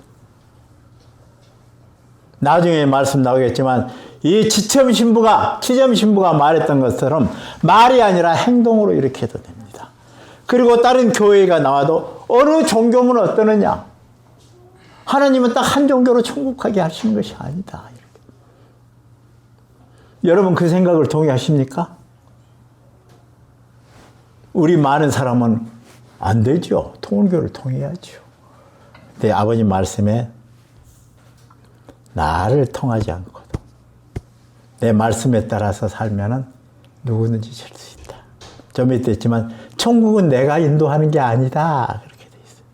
나중에 말씀 나오겠지만 이 지점 신부가 말했던 것처럼 말이 아니라 행동으로 이렇게 해도 됩니다. 그리고 다른 교회가 나와도 어느 종교면 어떠느냐? 하나님은 딱 한 종교로 천국 가게 하시는 것이 아니다. 이렇게. 여러분 그 생각을 동의하십니까? 우리 많은 사람은 안 되죠. 통일교를 통해야죠. 근데 아버님 말씀에 나를 통하지 않고도 내 말씀에 따라서 살면은 누구든지 질 수 있다. 좀 이따 했지만 천국은 내가 인도하는 게 아니다. 그렇게 돼 있어요.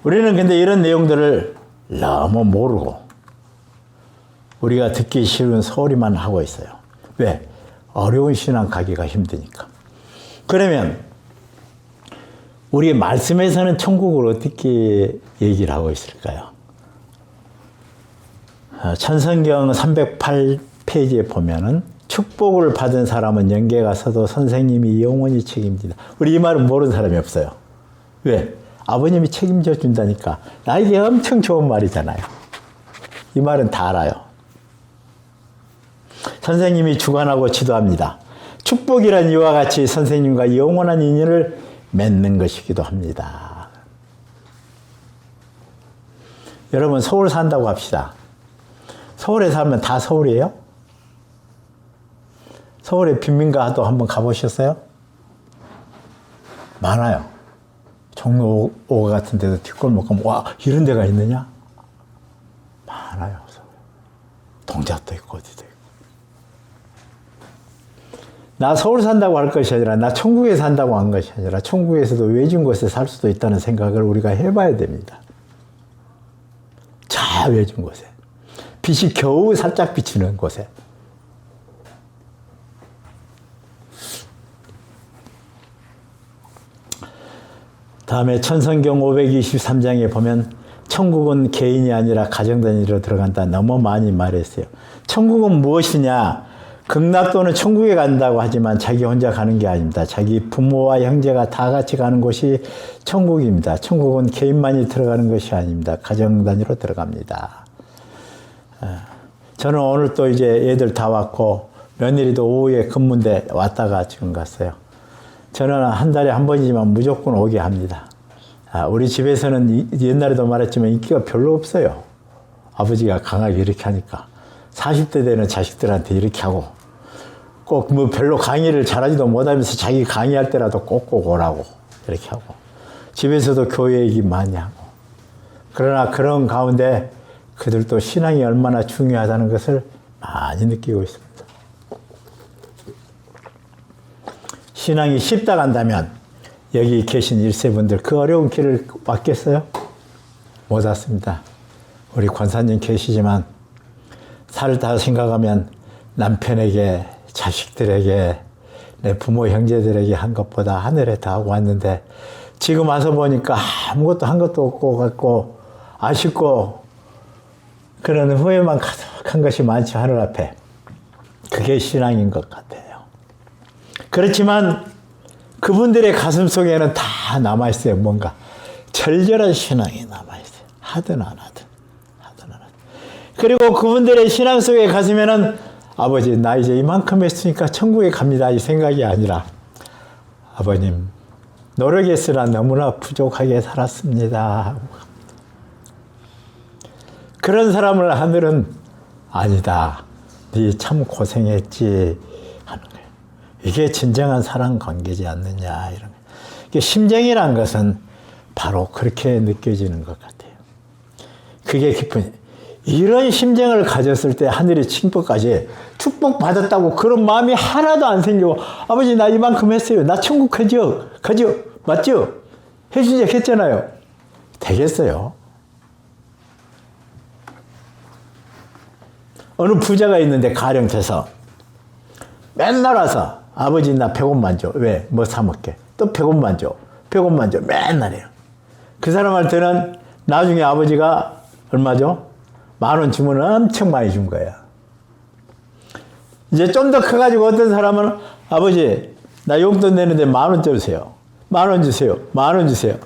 우리는 근데 이런 내용들을 너무 모르고 우리가 듣기 쉬운 소리만 하고 있어요. 왜? 어려운 신앙 가기가 힘드니까. 그러면 우리 말씀에서는 천국을 어떻게 얘기를 하고 있을까요? 천성경 308페이지에 보면은 축복을 받은 사람은 영계 가서도 선생님이 영원히 책임진다. 우리 이 말은 모르는 사람이 없어요. 왜? 아버님이 책임져 준다니까. 나에게 엄청 좋은 말이잖아요. 이 말은 다 알아요. 선생님이 주관하고 지도합니다. 축복이란 이와 같이 선생님과 영원한 인연을 맺는 것이기도 합니다. 여러분 서울 산다고 합시다. 서울에 살면 다 서울이에요? 서울에 빈민가도 한번 가보셨어요? 많아요. 종로 같은 데도 뒷골목 가면 와 이런 데가 있느냐? 많아요. 서울. 동작도 있고 어디도 있고. 나 서울 산다고 할 것이 아니라 나 천국에 산다고 한 것이 아니라 천국에서도 외진 곳에 살 수도 있다는 생각을 우리가 해봐야 됩니다. 저 외진 곳에. 빛이 겨우 살짝 비치는 곳에. 다음에 천성경 523장에 보면 천국은 개인이 아니라 가정단위로 들어간다. 너무 많이 말했어요. 천국은 무엇이냐? 극락도는 천국에 간다고 하지만 자기 혼자 가는 게 아닙니다. 자기 부모와 형제가 다 같이 가는 곳이 천국입니다. 천국은 개인만이 들어가는 것이 아닙니다. 가정 단위로 들어갑니다. 저는 오늘 또 이제 애들 다 왔고 며느리도 오후에 근무인데 왔다가 지금 갔어요. 저는 한 달에 한 번이지만 무조건 오게 합니다. 우리 집에서는 옛날에도 말했지만 인기가 별로 없어요. 아버지가 강하게 이렇게 하니까. 40대 되는 자식들한테 이렇게 하고 꼭 뭐 별로 강의를 잘하지도 못하면서 자기 강의할 때라도 꼭꼭 오라고 이렇게 하고 집에서도 교회 얘기 많이 하고 그러나 그런 가운데 그들도 신앙이 얼마나 중요하다는 것을 많이 느끼고 있습니다. 신앙이 쉽다 간다면 여기 계신 1세분들 그 어려운 길을 왔겠어요? 못 왔습니다. 우리 권사님 계시지만 살다 생각하면 남편에게, 자식들에게, 내 부모 형제들에게 한 것보다 하늘에 다 하고 왔는데 지금 와서 보니까 아무것도 한 것도 없고 같고 아쉽고 그런 후회만 가득한 것이 많지 하늘 앞에. 그게 신앙인 것 같아요. 그렇지만 그분들의 가슴 속에는 다 남아있어요. 뭔가 절절한 신앙이 남아있어요. 하든 안 하든. 그리고 그분들의 신앙 속에 가시면은 아버지 나 이제 이만큼 했으니까 천국에 갑니다 이 생각이 아니라 아버님 노력했으나 너무나 부족하게 살았습니다. 그런 사람을 하늘은 아니다. 네 참 고생했지 하는 거예요. 이게 진정한 사랑 관계지 않느냐 이런 거예요. 이게 심정이란 것은 바로 그렇게 느껴지는 것 같아요. 그게 깊은 이런 심정을 가졌을 때 하늘의 칭법까지 축복받았다고 그런 마음이 하나도 안 생기고 아버지 나 이만큼 했어요. 나 천국 가죠? 맞죠? 해주자 했잖아요. 되겠어요? 어느 부자가 있는데 가령돼서 맨날 와서 아버지 나 100원만 줘. 왜? 뭐 사 먹게. 또 100원만 줘. 100원만 줘. 맨날 해요. 그 사람한테는 나중에 아버지가 얼마죠? 10,000원 주면 엄청 많이 준 거야. 이제 좀 더 커가지고 어떤 사람은 아버지 나 용돈 내는데 10,000원 주세요. 10,000원 주세요. 10,000원 주세요.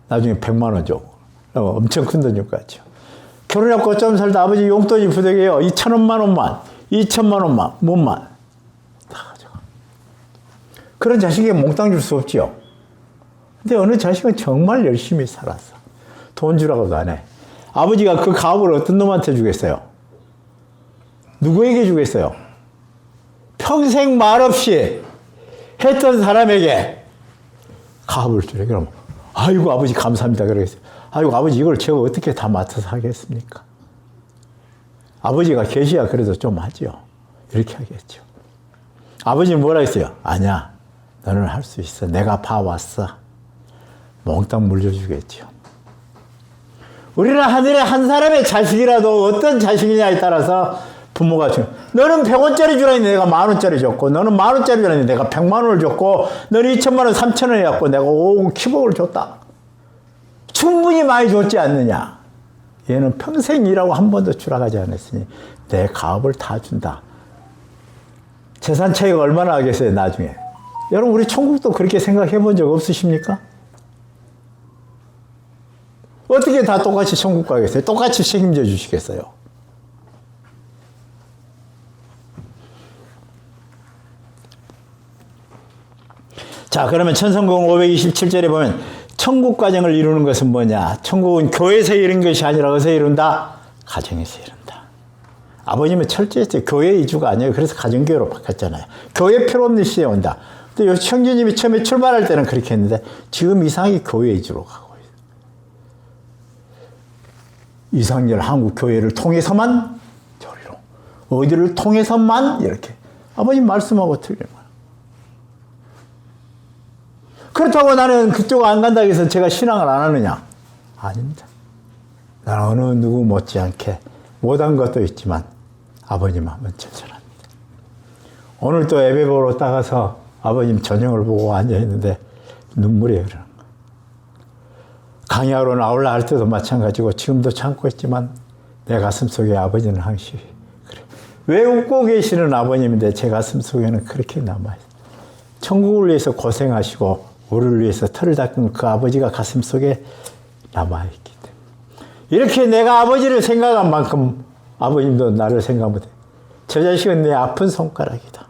나중에 100만 원 줘. 엄청 큰 돈 줄 것 같죠. 결혼하고 좀 살다 아버지 용돈이 부족해요. 2,000원만 원만, 2천만 원만, 몸만. 다 가져가. 그런 자식에게 몽땅 줄 수 없지요. 근데 어느 자식은 정말 열심히 살았어. 돈 주라고도 안 해. 아버지가 그 가업을 어떤 놈한테 주겠어요? 누구에게 주겠어요? 평생 말없이 했던 사람에게 가업을 주래. 그럼 아이고 아버지 감사합니다 그러겠어요. 아이고 아버지 이걸 제가 어떻게 다 맡아서 하겠습니까? 아버지가 계셔야 그래도 좀 하죠. 이렇게 하겠죠. 아버지는 뭐라 했어요? 아니야 너는 할 수 있어. 내가 봐왔어. 몽땅 물려주겠죠. 우리는 하늘에 한 사람의 자식이라도 어떤 자식이냐에 따라서 부모가 줘. 너는 100원짜리 주라니 내가 10,000원짜리 줬고, 너는 10,000원짜리 주라니 내가 100만 원을 줬고, 너는 2천만 원, 3천 원을 줬고, 내가 5억 킵억을 줬다. 충분히 많이 줬지 않느냐. 얘는 평생 일하고 한 번도 추락하지 않았으니 내 가업을 다 준다. 재산 차이가 얼마나 하겠어요 나중에. 여러분 우리 천국도 그렇게 생각해 본 적 없으십니까? 어떻게 다 똑같이 천국 가겠어요? 똑같이 책임져 주시겠어요? 자, 그러면 천성공 527절에 보면 천국 과정을 이루는 것은 뭐냐? 천국은 교회에서 이룬 것이 아니라 어디서 이룬다? 가정에서 이룬다. 아버님은 철저했어요. 교회 이주가 아니에요. 그래서 가정교회로 바꿨잖아요. 교회 필요 없는 시대에 온다. 근데 청주님이 처음에 출발할 때는 그렇게 했는데 지금 이상하게 교회 이주로 가고 있어요. 이상열 한국 교회를 통해서만 저리로, 어디를 통해서만 이렇게. 아버님 말씀하고 틀린 거예요. 그렇다고 나는 그쪽 안 간다고 해서 제가 신앙을 안 하느냐? 아닙니다. 나는 어느 누구 못지않게 못한 것도 있지만 아버님 하면 절절합니다. 오늘 또 예배 보러 따가서 아버님 저녁을 보고 앉아있는데 눈물이 흐르는 거예요. 강야로 나올라 할 때도 마찬가지고 지금도 참고 있지만 내 가슴 속에 아버지는 항시 그래. 왜 웃고 계시는 아버님인데 제 가슴 속에는 그렇게 남아있어요. 천국을 위해서 고생하시고 우리를 위해서 털을 닦은 그 아버지가 가슴 속에 남아있기 때문에 이렇게 내가 아버지를 생각한 만큼 아버님도 나를 생각 못해. 저 자식은 내 아픈 손가락이다.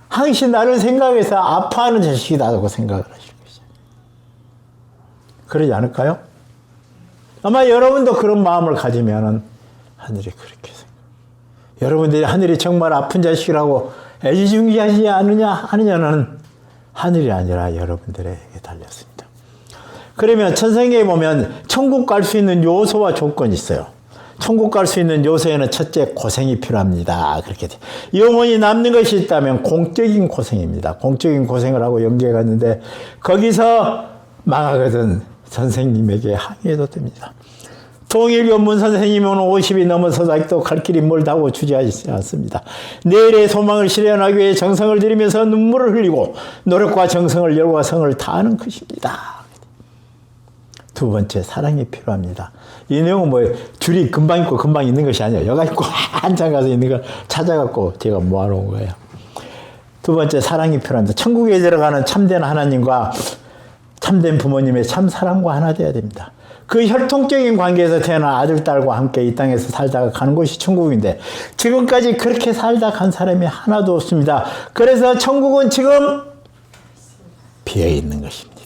항상 나를 생각해서 아파하는 자식이다라고 생각을 하실 것이죠. 그러지 않을까요? 아마 여러분도 그런 마음을 가지면 하늘이 그렇게 생각해요. 여러분들이 하늘이 정말 아픈 자식이라고 애지중지하지 않느냐는 하늘이 아니라 여러분들에게 달렸습니다. 그러면 천성에 보면 천국 갈 수 있는 요소와 조건이 있어요. 천국 갈 수 있는 요소에는 첫째 고생이 필요합니다. 그렇게 돼. 영원히 남는 것이 있다면 공적인 고생입니다. 공적인 고생을 하고 연계해 갔는데 거기서 망하거든 선생님에게 항의해도 됩니다. 통일교문 선생님은 50이 넘어서도 아직도 갈 길이 멀다고 주저하지 않습니다. 내일의 소망을 실현하기 위해 정성을 들이면서 눈물을 흘리고 노력과 정성을 열과 성을 다하는 것입니다. 두 번째, 사랑이 필요합니다. 이 내용은 뭐 줄이 금방 있고 금방 있는 것이 아니에요. 여가 있고 한참 가서 있는 걸 찾아갖고 제가 모아놓은 거예요. 두 번째, 사랑이 필요합니다. 천국에 들어가는 참된 하나님과 참된 부모님의 참 사랑과 하나 되어야 됩니다. 그 혈통적인 관계에서 태어난 아들, 딸과 함께 이 땅에서 살다가 가는 곳이 천국인데 지금까지 그렇게 살다 간 사람이 하나도 없습니다. 그래서 천국은 지금 비어있는 것입니다.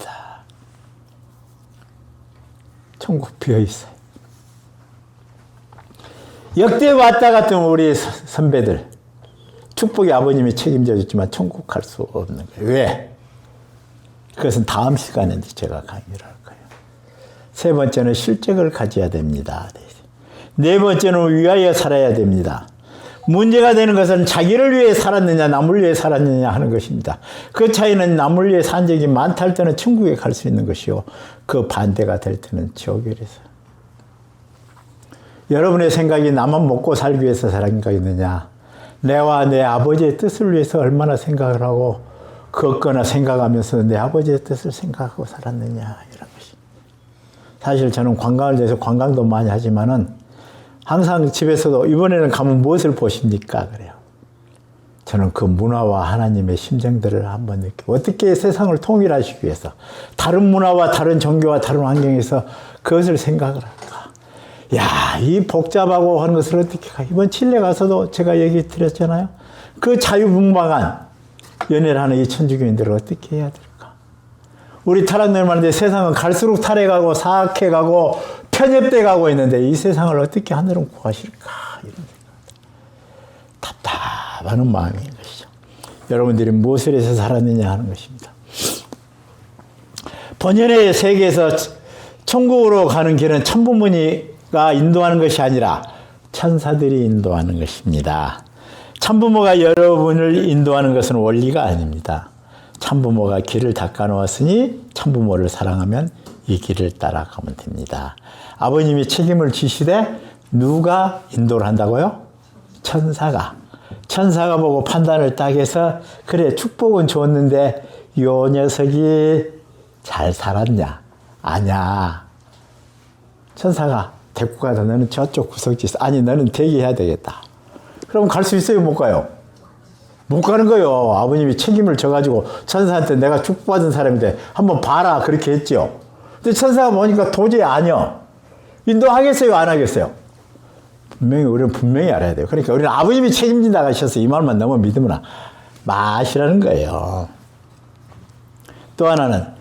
천국 비어있어요. 역대 왔다 갔던 우리 선배들 축복이 아버님이 책임져 줬지만 천국 갈 수 없는 거예요. 왜? 그것은 다음 시간에 제가 강의를 할 거예요. 세 번째는 실적을 가져야 됩니다. 네 번째는 위하여 살아야 됩니다. 문제가 되는 것은 자기를 위해 살았느냐 남을 위해 살았느냐 하는 것입니다. 그 차이는 남을 위해 산 적이 많다 할 때는 천국에 갈 수 있는 것이요. 그 반대가 될 때는 지옥에 있어요. 여러분의 생각이 나만 먹고 살기 위해서 살았느냐 내와 내 아버지의 뜻을 위해서 얼마나 생각을 하고 걷거나 생각하면서 내 아버지의 뜻을 생각하고 살았느냐 이런 것입니다. 사실 저는 관광을 해서 관광도 많이 하지만은 항상 집에서도 이번에는 가면 무엇을 보십니까? 그래요. 저는 그 문화와 하나님의 심정들을 한번 느끼고 어떻게 세상을 통일하시기 위해서 다른 문화와 다른 종교와 다른 환경에서 그것을 생각을 할까. 야, 이 복잡하고 하는 것을 어떻게 가. 이번 칠레 가서도 제가 얘기 드렸잖아요. 그 자유분방한 연애를 하는 이 천주교인들을 어떻게 해야 될까. 우리 타락들 말인데 세상은 갈수록 타락하고 사악해가고 편협돼 가고 있는데 이 세상을 어떻게 하늘은 구하실까. 이런 답답한 마음인 것이죠. 여러분들이 무엇을 해서 살았느냐 하는 것입니다. 번연의 세계에서 천국으로 가는 길은 천부모니가 인도하는 것이 아니라 천사들이 인도하는 것입니다. 참부모가 여러분을 인도하는 것은 원리가 아닙니다. 참부모가 길을 닦아놓았으니 참부모를 사랑하면 이 길을 따라가면 됩니다. 아버님이 책임을 지시되 누가 인도를 한다고요? 천사가 보고 판단을 딱 해서 그래 축복은 줬는데 요 녀석이 잘 살았냐? 아냐. 천사가 데리고 가서 너는 저쪽 구석지 있어. 아니 너는 대기해야 되겠다. 그럼 갈 수 있어요? 못 가요? 못 가는 거예요. 아버님이 책임을 져가지고 천사한테 내가 축복받은 사람인데 한번 봐라 그렇게 했죠. 근데 천사가 보니까 도저히 아니요. 인도하겠어요? 안 하겠어요? 우리는 분명히 알아야 돼요. 그러니까 우리는 아버님이 책임진다 하셔서 이 말만 너무 믿으면 마시라는 거예요. 또 하나는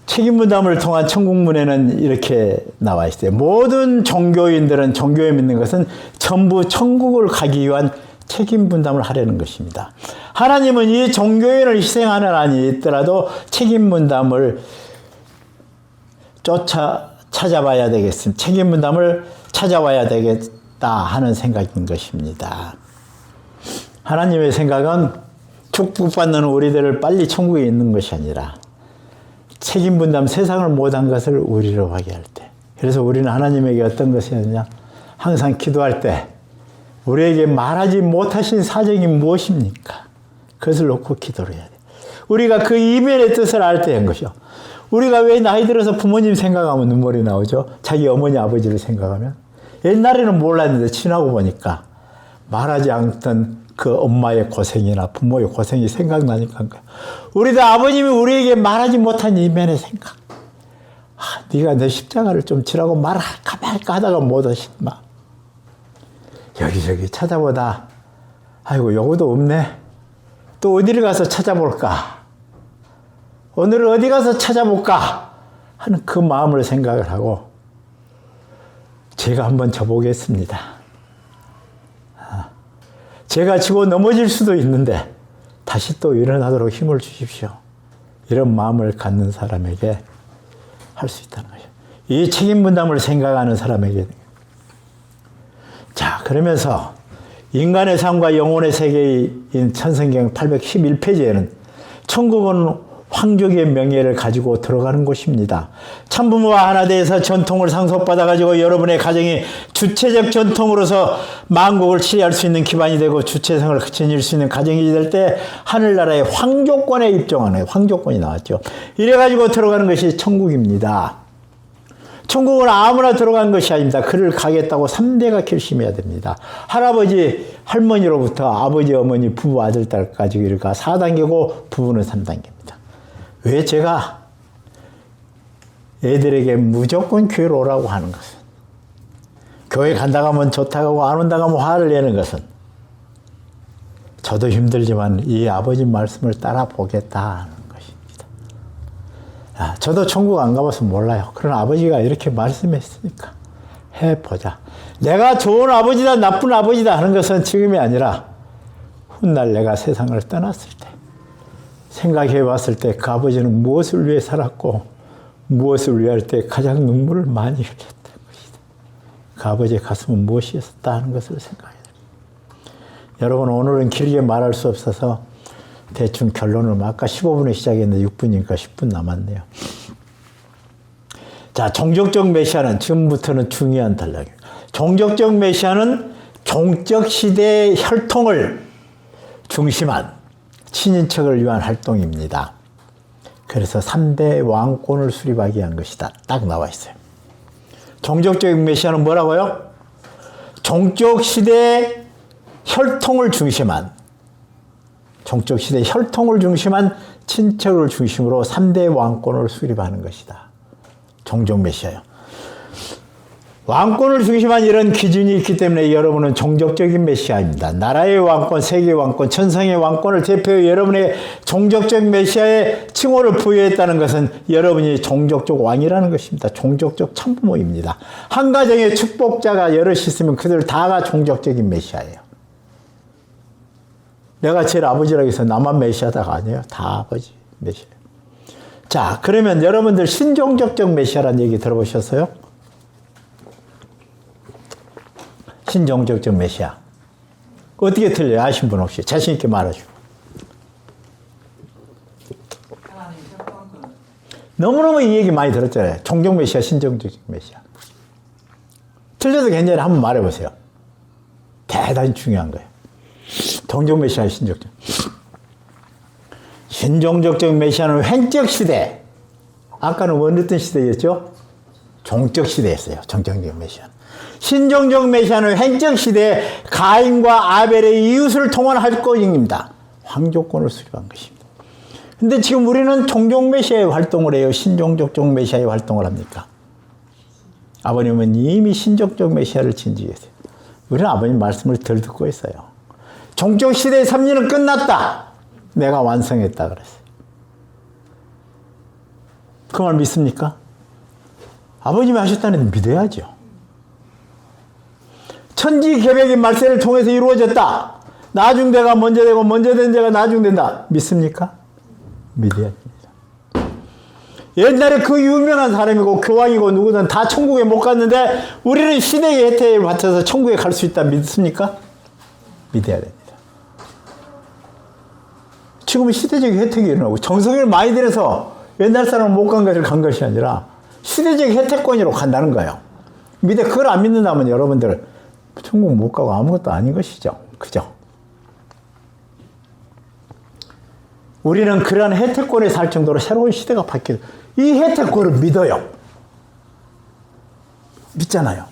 책임분담을 통한 천국문에는 이렇게 나와 있어요. 모든 종교인들은 종교에 믿는 것은 전부 천국을 가기 위한 책임분담을 하려는 것입니다. 하나님은 이 종교인을 희생하는 한이 있더라도 책임분담을 찾아봐야 되겠습니다. 책임분담을 찾아와야 되겠다 하는 생각인 것입니다. 하나님의 생각은 축복받는 우리들을 빨리 천국에 있는 것이 아니라 책임분담 세상을 못한 것을 우리로 하게 할 때. 그래서 우리는 하나님에게 어떤 것이 하느냐? 항상 기도할 때 우리에게 말하지 못하신 사정이 무엇입니까? 그것을 놓고 기도를 해야 돼. 우리가 그 이면의 뜻을 알 때 한 것이요. 우리가 왜 나이 들어서 부모님 생각하면 눈물이 나오죠? 자기 어머니 아버지를 생각하면. 옛날에는 몰랐는데 지나고 보니까 말하지 않던 그 엄마의 고생이나 부모의 고생이 생각나니까 우리도 아버님이 우리에게 말하지 못한 이면의 생각. 네가 내 십자가를 좀 지라고 말할까 말까 하다가 못하신 마음. 여기저기 찾아보다 아이고 요거도 없네. 또 어디를 가서 찾아볼까. 오늘은 어디 가서 찾아볼까 하는 그 마음을 생각을 하고 제가 한번 져보겠습니다. 제가 지고 넘어질 수도 있는데 다시 또 일어나도록 힘을 주십시오. 이런 마음을 갖는 사람에게 할 수 있다는 거죠. 이 책임 분담을 생각하는 사람에게. 자, 그러면서 인간의 삶과 영혼의 세계인 천성경 811페이지에는 천국은 황족의 명예를 가지고 들어가는 곳입니다. 참부모와 하나 되어서 전통을 상속받아가지고 여러분의 가정이 주체적 전통으로서 만국을 치리할 수 있는 기반이 되고 주체성을 지닐 수 있는 가정이 될 때 하늘나라의 황족권에 입종하는 황족권이 나왔죠. 이래가지고 들어가는 것이 천국입니다. 천국은 아무나 들어간 것이 아닙니다. 그를 가겠다고 3대가 결심해야 됩니다. 할아버지, 할머니로부터 아버지, 어머니, 부부, 아들, 딸까지 이렇게 4단계고 부부는 3단계입니다. 왜 제가 애들에게 무조건 교회로 오라고 하는 것은 교회 간다고 하면 좋다고 하고 안 온다고 하면 화를 내는 것은 저도 힘들지만 이 아버지 말씀을 따라 보겠다 하는 것입니다. 저도 천국 안 가봐서 몰라요. 그러나 아버지가 이렇게 말씀했으니까 해보자. 내가 좋은 아버지다 나쁜 아버지다 하는 것은 지금이 아니라 훗날 내가 세상을 떠났을 때 생각해 봤을 때 그 아버지는 무엇을 위해 살았고 무엇을 위할 때 가장 눈물을 많이 흘렸다는 것이다. 그 아버지의 가슴은 무엇이었다 하는 것을 생각해야 됩니다. 여러분 오늘은 길게 말할 수 없어서 대충 결론을 아까 15분에 시작했는데 6분이니까 10분 남았네요. 자, 종족적 메시아는 지금부터는 중요한 단락이에요. 종족적 메시아는 종적 시대의 혈통을 중심한 친인척을 위한 활동입니다. 그래서 3대 왕권을 수립하기 위한 것이다. 딱 나와 있어요. 종족적 메시아는 뭐라고요? 종족 시대의 혈통을 중심한, 종족 시대 혈통을 중심한 친척을 중심으로 3대 왕권을 수립하는 것이다. 종족 메시아요. 왕권을 중심한 이런 기준이 있기 때문에 여러분은 종족적인 메시아입니다. 나라의 왕권, 세계의 왕권, 천상의 왕권을 대표해 여러분의 종족적 메시아의 칭호를 부여했다는 것은 여러분이 종족적 왕이라는 것입니다. 종족적 참부모입니다. 한 가정에 축복자가 여럿이 있으면 그들 다가 종족적인 메시아예요. 내가 제일 아버지라고 해서 나만 메시아다가 아니에요. 다 아버지 메시아. 자, 그러면 여러분들 신종족적 메시아라는 얘기 들어보셨어요? 신종족적 메시아. 어떻게 틀려요? 아신 분 혹시? 자신 있게 말하시고. 너무너무 이 얘기 많이 들었잖아요. 종족 메시아, 신종족 메시아. 틀려도 괜찮아요. 한번 말해보세요. 대단히 중요한 거예요. 종족 메시아, 신종족. 신종족적 메시아는 횡적 시대. 아까는 어떤 시대였죠? 종적 시대였어요. 종족적 메시아는. 신종족 메시아는 횡적 시대에 가인과 아벨의 이웃을 통원할 것입니다. 황족권을 수립한 것입니다. 근데 지금 우리는 종족 메시아의 활동을 해요. 신종족적 메시아의 활동을 합니까? 아버님은 이미 신종족 메시아를 진지했어요. 우리는 아버님 말씀을 덜 듣고 있어요. 종족 시대의 섭리는 끝났다. 내가 완성했다 그랬어요. 그 말 믿습니까? 아버님이 하셨다는 믿어야죠. 천지개벽의 말세를 통해서 이루어졌다. 나중대가 먼저 되고 먼저 된 자가 나중된다. 믿습니까? 믿어야 됩니다. 옛날에 그 유명한 사람이고 교황이고 누구든 다 천국에 못 갔는데 우리는 시대의 혜택을 받쳐서 천국에 갈 수 있다. 믿습니까? 믿어야 됩니다. 지금은 시대적 혜택이 일어나고 정성을 많이 들여서 옛날 사람은 못 간 것을 간 것이 아니라 시대적 혜택권으로 간다는 거예요. 그걸 안 믿는다면 여러분들 천국 못 가고 아무것도 아닌 것이죠. 그죠? 우리는 그러한 혜택권에 살 정도로 새로운 시대가 바뀌어요. 이 혜택권을 믿어요. 믿잖아요.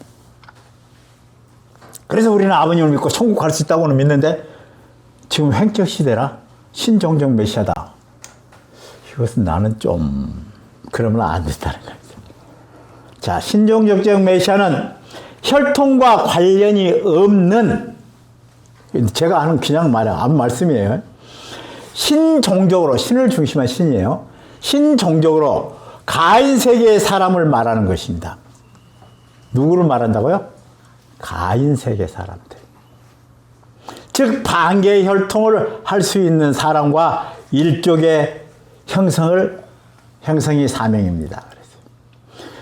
그래서 우리는 아버님을 믿고 천국 갈 수 있다고는 믿는데 지금 횡적 시대라 신종족 메시아다. 이것은 나는 좀 그러면 안 된다는 거죠. 자, 신종족적 메시아는 혈통과 관련이 없는, 제가 하는 그냥 말씀이에요. 신종적으로, 신을 중심한 신이에요. 신종적으로 가인 세계의 사람을 말하는 것입니다. 누구를 말한다고요? 가인 세계 사람들. 즉 반개의 혈통을 할 수 있는 사람과 일족의 형성이 사명입니다.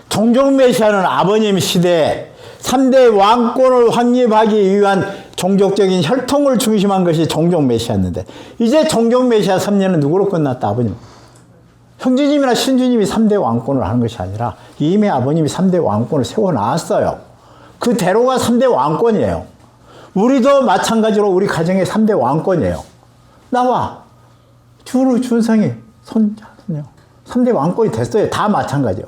종족 메시아는 아버님 시대에 3대 왕권을 확립하기 위한 종족적인 혈통을 중심한 것이 종족 메시아였는데 이제 종족 메시아 섭리는 누구로 끝났다? 아버님. 형제님이나 신주님이 3대 왕권을 하는 것이 아니라 이미 아버님이 3대 왕권을 세워놨어요. 그 대로가 3대 왕권이에요. 우리도 마찬가지로 우리 가정의 3대 왕권이에요. 나와 주로 준성이 손자, 손녀 3대 왕권이 됐어요. 다 마찬가지요.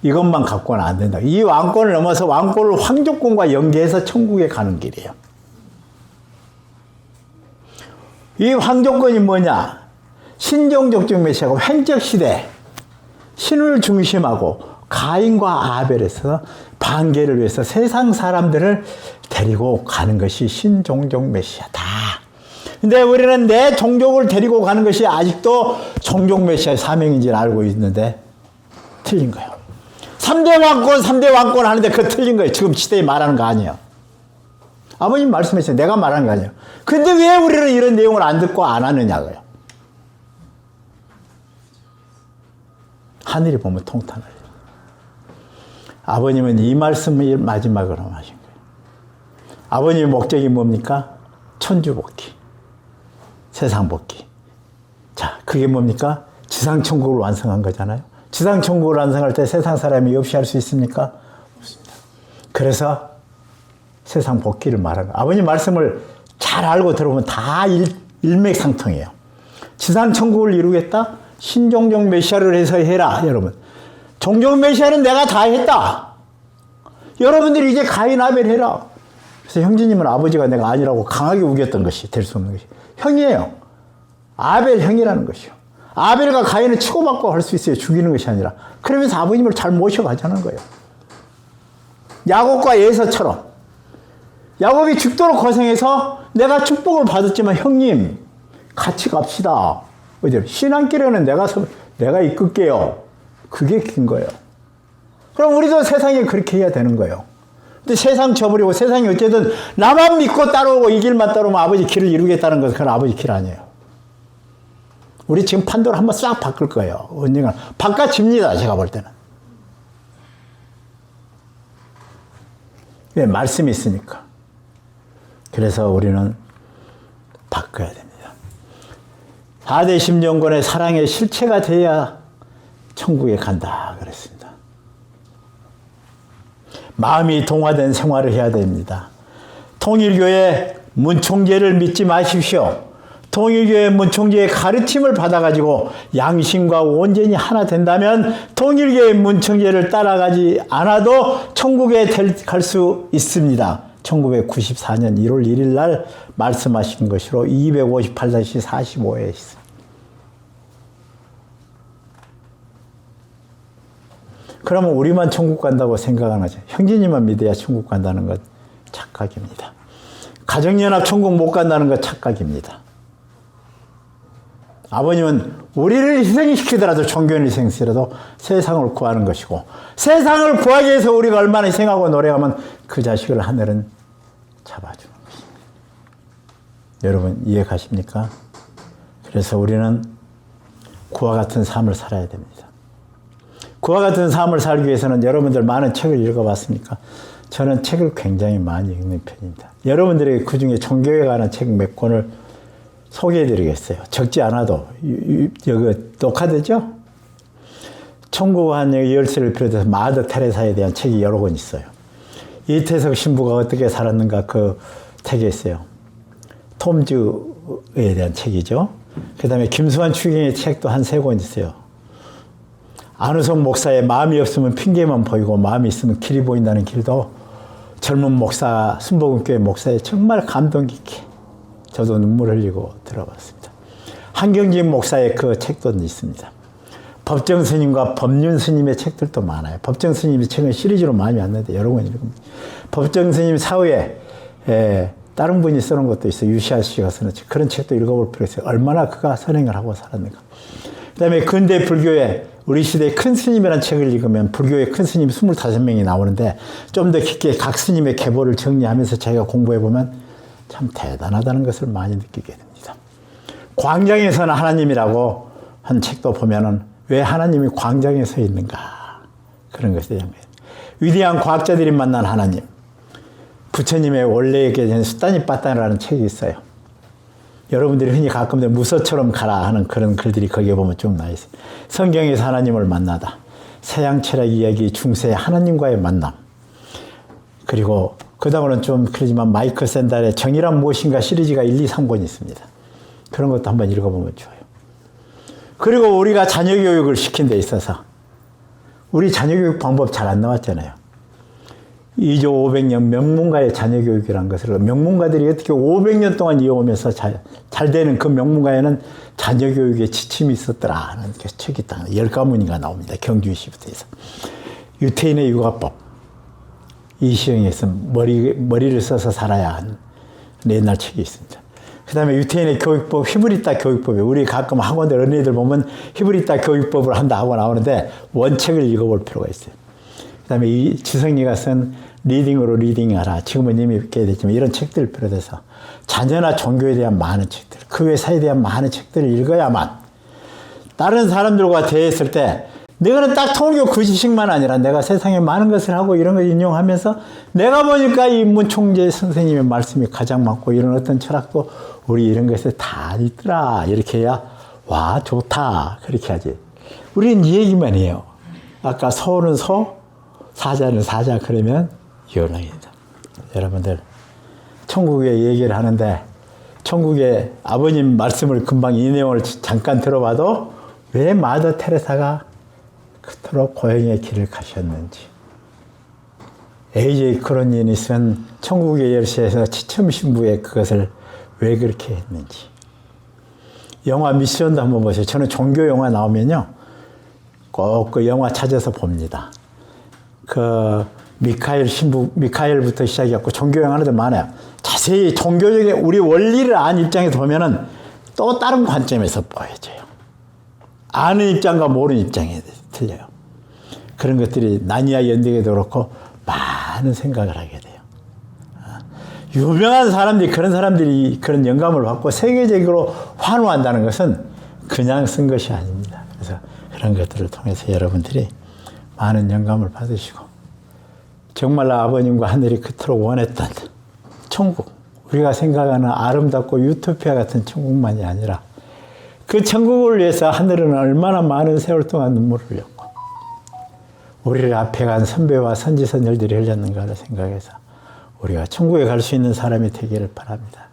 이것만 갖고는 안 된다. 이 왕권을 넘어서 왕권을 황족권과 연계해서 천국에 가는 길이에요. 이 황족권이 뭐냐? 신종족적 메시아가 횡적 시대, 신을 중심하고 가인과 아벨에서 반개를 위해서 세상 사람들을 데리고 가는 것이 신종족 메시아다. 근데 우리는 내 종족을 데리고 가는 것이 아직도 종족 메시아의 사명인지 알고 있는데 틀린 거예요. 3대 왕권 하는데 그거 틀린 거예요. 지금 시대에 말하는 거 아니에요. 아버님 말씀하셨어요. 내가 말하는 거 아니에요. 근데 왜 우리는 이런 내용을 안 듣고 안 하느냐고요. 하늘이 보면 통탄을. 아버님은 이 말씀을 마지막으로 하신 거예요. 아버님의 목적이 뭡니까? 천주복귀. 세상복귀. 자, 그게 뭡니까? 지상천국을 완성한 거잖아요. 지상천국을 완성할 때 세상 사람이 없이 할 수 있습니까? 없습니다. 그래서 세상 복귀를 말하는 거예요. 아버님 말씀을 잘 알고 들어보면 다 일맥상통해요. 지상천국을 이루겠다? 신종족 메시아를 해서 해라, 여러분. 종족 메시아는 내가 다 했다. 여러분들이 이제 가인 아벨 해라. 그래서 형제님은 아버지가 내가 아니라고 강하게 우겼던 것이 될 수 없는 것이 형이에요. 아벨 형이라는 것이요. 아벨과 가인을 치고받고 할 수 있어요. 죽이는 것이 아니라. 그러면서 아버님을 잘 모셔가자는 거예요. 야곱과 예서처럼 야곱이 죽도록 고생해서 내가 축복을 받았지만 형님 같이 갑시다. 신앙길에는 내가 이끌게요. 그게 긴 거예요. 그럼 우리도 세상에 그렇게 해야 되는 거예요. 근데 세상 저버리고 세상이 어쨌든 나만 믿고 따라오고 이 길만 따라오면 아버지 길을 이루겠다는 것은 그건 아버지 길 아니에요. 우리 지금 판도를 한번 싹 바꿀 거예요. 언젠가 바꿔집니다. 제가 볼 때는. 왜? 말씀이 있으니까. 그래서 우리는 바꿔야 됩니다. 4대 심정권의 사랑의 실체가 돼야 천국에 간다 그랬습니다. 마음이 동화된 생활을 해야 됩니다. 통일교회 문총재를 믿지 마십시오. 통일교회 문총재의 가르침을 받아가지고 양심과 온전히 하나 된다면 통일교회 문총재를 따라가지 않아도 천국에 갈 수 있습니다. 1994년 1월 1일 날 말씀하신 것으로 258-45에 있습니다. 그러면 우리만 천국 간다고 생각은 하죠. 형제님만 믿어야 천국 간다는 것 착각입니다. 가정연합 천국 못 간다는 것 착각입니다. 아버님은 우리를 희생시키더라도 종교를 희생시키더라도 세상을 구하는 것이고 세상을 구하기 위해서 우리가 얼마나 희생하고 노력하면 그 자식을 하늘은 잡아주는 것입니다. 여러분 이해가십니까? 그래서 우리는 그와 같은 삶을 살아야 됩니다. 그와 같은 삶을 살기 위해서는 여러분들 많은 책을 읽어봤습니까? 저는 책을 굉장히 많이 읽는 편입니다. 여러분들에게 그중에 종교에 관한 책 몇 권을 소개해드리겠어요. 적지 않아도 여기 녹화되죠? 천국의 열쇠를 비롯해서 마더 테레사에 대한 책이 여러 권 있어요. 이태석 신부가 어떻게 살았는가 그 책에 있어요. 톰즈에 대한 책이죠. 그 다음에 김수환 추경의 책도 한 3권 있어요. 안우성 목사의 마음이 없으면 핑계만 보이고 마음이 있으면 길이 보인다는 길도 젊은 목사, 순복음교회 목사의 정말 감동 깊게 저도 눈물 흘리고 들어봤습니다. 한경진 목사의 그 책도 있습니다. 법정 스님과 법륜 스님의 책들도 많아요. 법정 스님의 책은 시리즈로 많이 왔는데 여러 권 읽습니다. 법정 스님 사후에 다른 분이 쓰는 것도 있어요. 유시아 씨가 쓰는 책. 그런 책도 읽어볼 필요가 있어요. 얼마나 그가 선행을 하고 살았는가. 그 다음에 근대 불교의 우리 시대의 큰 스님이라는 책을 읽으면 불교의 큰 스님이 25명이 나오는데 좀 더 깊게 각 스님의 계보를 정리하면서 자기가 공부해보면 참 대단하다는 것을 많이 느끼게 됩니다. 광장에서는 하나님이라고 한 책도 보면은 왜 하나님이 광장에 서 있는가 그런 것에 대한 거예요. 위대한 과학자들이 만난 하나님, 부처님의 원래에 계신 수단이 빠따라는 책이 있어요. 여러분들이 흔히 가끔 무서처럼 가라 하는 그런 글들이 거기에 보면 쭉 나와 있어요. 성경에서 하나님을 만나다. 서양 철학 이야기 중세의 하나님과의 만남. 그리고 그 다음으로는 좀 그러지만 마이클 샌달의 정의란 무엇인가 시리즈가 1, 2, 3권이 있습니다. 그런 것도 한번 읽어보면 좋아요. 그리고 우리가 자녀 교육을 시킨 데 있어서 우리 자녀 교육 방법 잘 안 나왔잖아요. 2조 500년 명문가의 자녀 교육이라는 것을 명문가들이 어떻게 500년 동안 이어오면서 잘 되는 그 명문가에는 자녀 교육에 지침이 있었더라 하는 책이 딱 10가문이가 나옵니다. 경주시부터 해서. 유태인의 육아법. 이시영에서 머리를 써서 살아야 하는 옛날 책이 있습니다. 그 다음에 유태인의 교육법, 히브리타 교육법이 우리 가끔 학원들 어린이들 보면 히브리타 교육법을 한다 하고 나오는데 원책을 읽어볼 필요가 있어요. 그 다음에 이 지성리가 쓴 리딩으로 리딩하라. 지금은 이미 읽게 됐지만 이런 책들을 비롯해서 자녀나 종교에 대한 많은 책들, 그 회사에 대한 많은 책들을 읽어야만 다른 사람들과 대했을 때 내가는 딱 통일교 그 지식만 아니라 내가 세상에 많은 것을 하고 이런 걸 인용하면서 내가 보니까 이 문총재 선생님의 말씀이 가장 맞고 이런 어떤 철학도 우리 이런 것에 다 있더라. 이렇게 해야 와 좋다. 그렇게 하지. 우리는 이 얘기만 해요. 아까 소는 소, 사자는 사자 그러면 연락입니다. 여러분들 천국의 얘기를 하는데 천국의 아버님 말씀을 금방 이 내용을 잠깐 들어봐도 왜 마더 테레사가 그토록 고행의 길을 가셨는지 A.J. 크로닌이 쓴 천국의 열쇠에서 지첨 신부에 그것을 왜 그렇게 했는지. 영화 미션도 한번 보세요. 저는 종교 영화 나오면요, 꼭 그 영화 찾아서 봅니다. 그 미카엘부터 시작해갖고 종교 영화도 많아요. 자세히 종교적인 우리 원리를 안 입장에서 보면은 또 다른 관점에서 보여져요. 아는 입장과 모르는 입장이 틀려요. 그런 것들이 나니아 연대에도 그렇고 많은 생각을 하게 돼요. 유명한 사람들이, 그런 사람들이 그런 영감을 받고 세계적으로 환호한다는 것은 그냥 쓴 것이 아닙니다. 그래서 그런 것들을 통해서 여러분들이 많은 영감을 받으시고, 정말로 아버님과 하늘이 그토록 원했던 천국, 우리가 생각하는 아름답고 유토피아 같은 천국만이 아니라 그 천국을 위해서 하늘은 얼마나 많은 세월 동안 눈물을 흘렸고 우리를 앞에 간 선배와 선지선열들이 흘렸는가를 생각해서 우리가 천국에 갈 수 있는 사람이 되기를 바랍니다.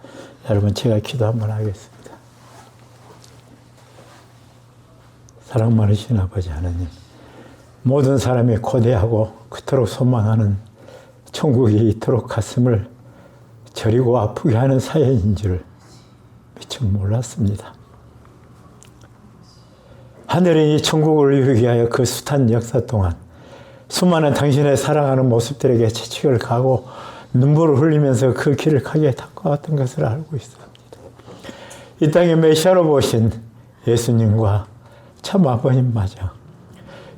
여러분, 제가 기도 한번 하겠습니다. 사랑 많으신 아버지 하나님, 모든 사람이 고대하고 그토록 소망하는 천국이 이토록 가슴을 저리고 아프게 하는 사연인 줄 미처 몰랐습니다. 하늘이 이 천국을 위하여 그 숱한 역사 동안 수많은 당신의 사랑하는 모습들에게 채찍을 가고 눈물을 흘리면서 그 길을 가게 닦아왔던 것을 알고 있습니다. 이 땅에 메시아로 보신 예수님과 참 아버님마저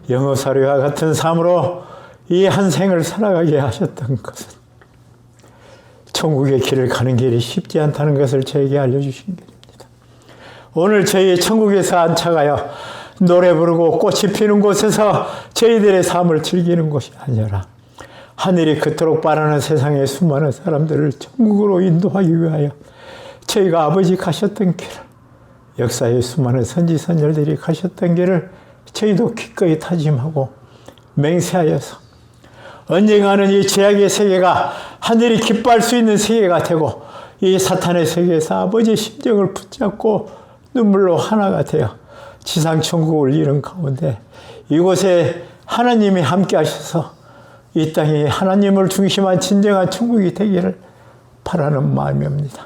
영업사료와 같은 삶으로 이 한 생을 살아가게 하셨던 것은 천국의 길을 가는 길이 쉽지 않다는 것을 저에게 알려주신 것입니다. 오늘 저희 천국에서 안착하여 노래 부르고 꽃이 피는 곳에서 저희들의 삶을 즐기는 곳이 아니라 하늘이 그토록 바라는 세상의 수많은 사람들을 천국으로 인도하기 위하여 저희가 아버지 가셨던 길을, 역사의 수많은 선지선열들이 가셨던 길을 저희도 기꺼이 다짐하고 맹세하여서 언젠가는 이 죄악의 세계가 하늘이 기뻐할 수 있는 세계가 되고 이 사탄의 세계에서 아버지의 심정을 붙잡고 눈물로 하나가 되어 지상 천국을 이룬 가운데 이곳에 하나님이 함께 하셔서 이 땅이 하나님을 중심한 진정한 천국이 되기를 바라는 마음입니다.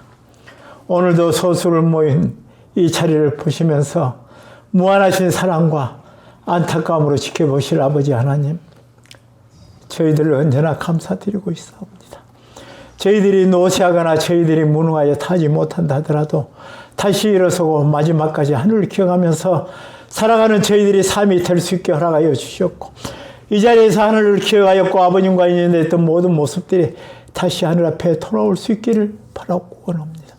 오늘도 소수를 모인 이 자리를 보시면서 무한하신 사랑과 안타까움으로 지켜보실 아버지 하나님, 저희들을 언제나 감사드리고 있사옵니다. 저희들이 노쇠하거나 저희들이 무능하여 타지 못한다 하더라도 다시 일어서고 마지막까지 하늘을 기억하면서 살아가는 저희들이 삶이 될 수 있게 허락하여 주셨고, 이 자리에서 하늘을 기억하였고 아버님과 인연됐던 모든 모습들이 다시 하늘 앞에 돌아올 수 있기를 바라고 원합니다.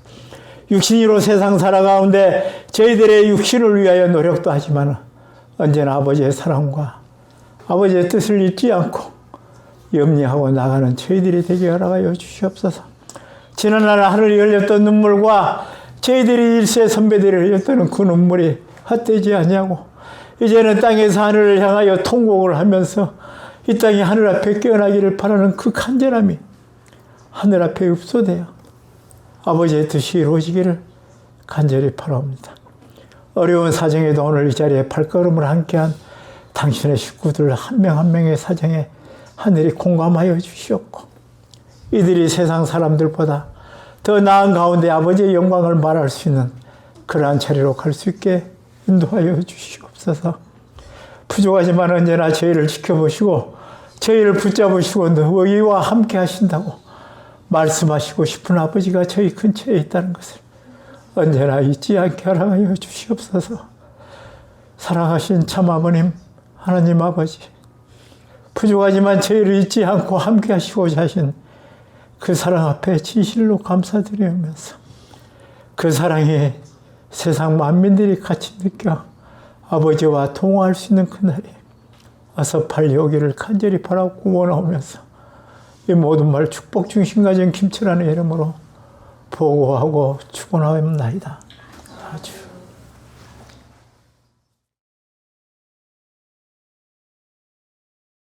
육신으로 세상 살아가운데 저희들의 육신을 위하여 노력도 하지만 언제나 아버지의 사랑과 아버지의 뜻을 잊지 않고 염려하고 나가는 저희들이 되게 허락하여 주시옵소서. 지난날 하늘이 열렸던 눈물과 저희들이 일세 선배들이 흘렸던 그 눈물이 헛되지 아니하고 이제는 땅에서 하늘을 향하여 통곡을 하면서 이 땅이 하늘 앞에 깨어나기를 바라는 그 간절함이 하늘 앞에 흡수되어 아버지의 뜻이 이루어지기를 간절히 바라옵니다. 어려운 사정에도 오늘 이 자리에 발걸음을 함께한 당신의 식구들 한 명 한 명의 사정에 하늘이 공감하여 주시옵고 이들이 세상 사람들보다 더 나은 가운데 아버지의 영광을 말할 수 있는 그러한 자리로 갈 수 있게 인도하여 주시옵소서. 부족하지만 언제나 저희를 지켜보시고 저희를 붙잡으시고 너희와 함께 하신다고 말씀하시고 싶은 아버지가 저희 근처에 있다는 것을 언제나 잊지 않게 허락하여 주시옵소서. 사랑하신 참 아버님 하나님 아버지, 부족하지만 저희를 잊지 않고 함께 하시고자 하신 그 사랑 앞에 진실로 감사드리면서 그 사랑이 세상 만민들이 같이 느껴 아버지와 통화할 수 있는 그날이 어서 빨리 오기를 간절히 바라고 원하면서 이 모든 말 축복 중심가정 김철환의 이름으로 보고하고 축원하옵나이다. 아주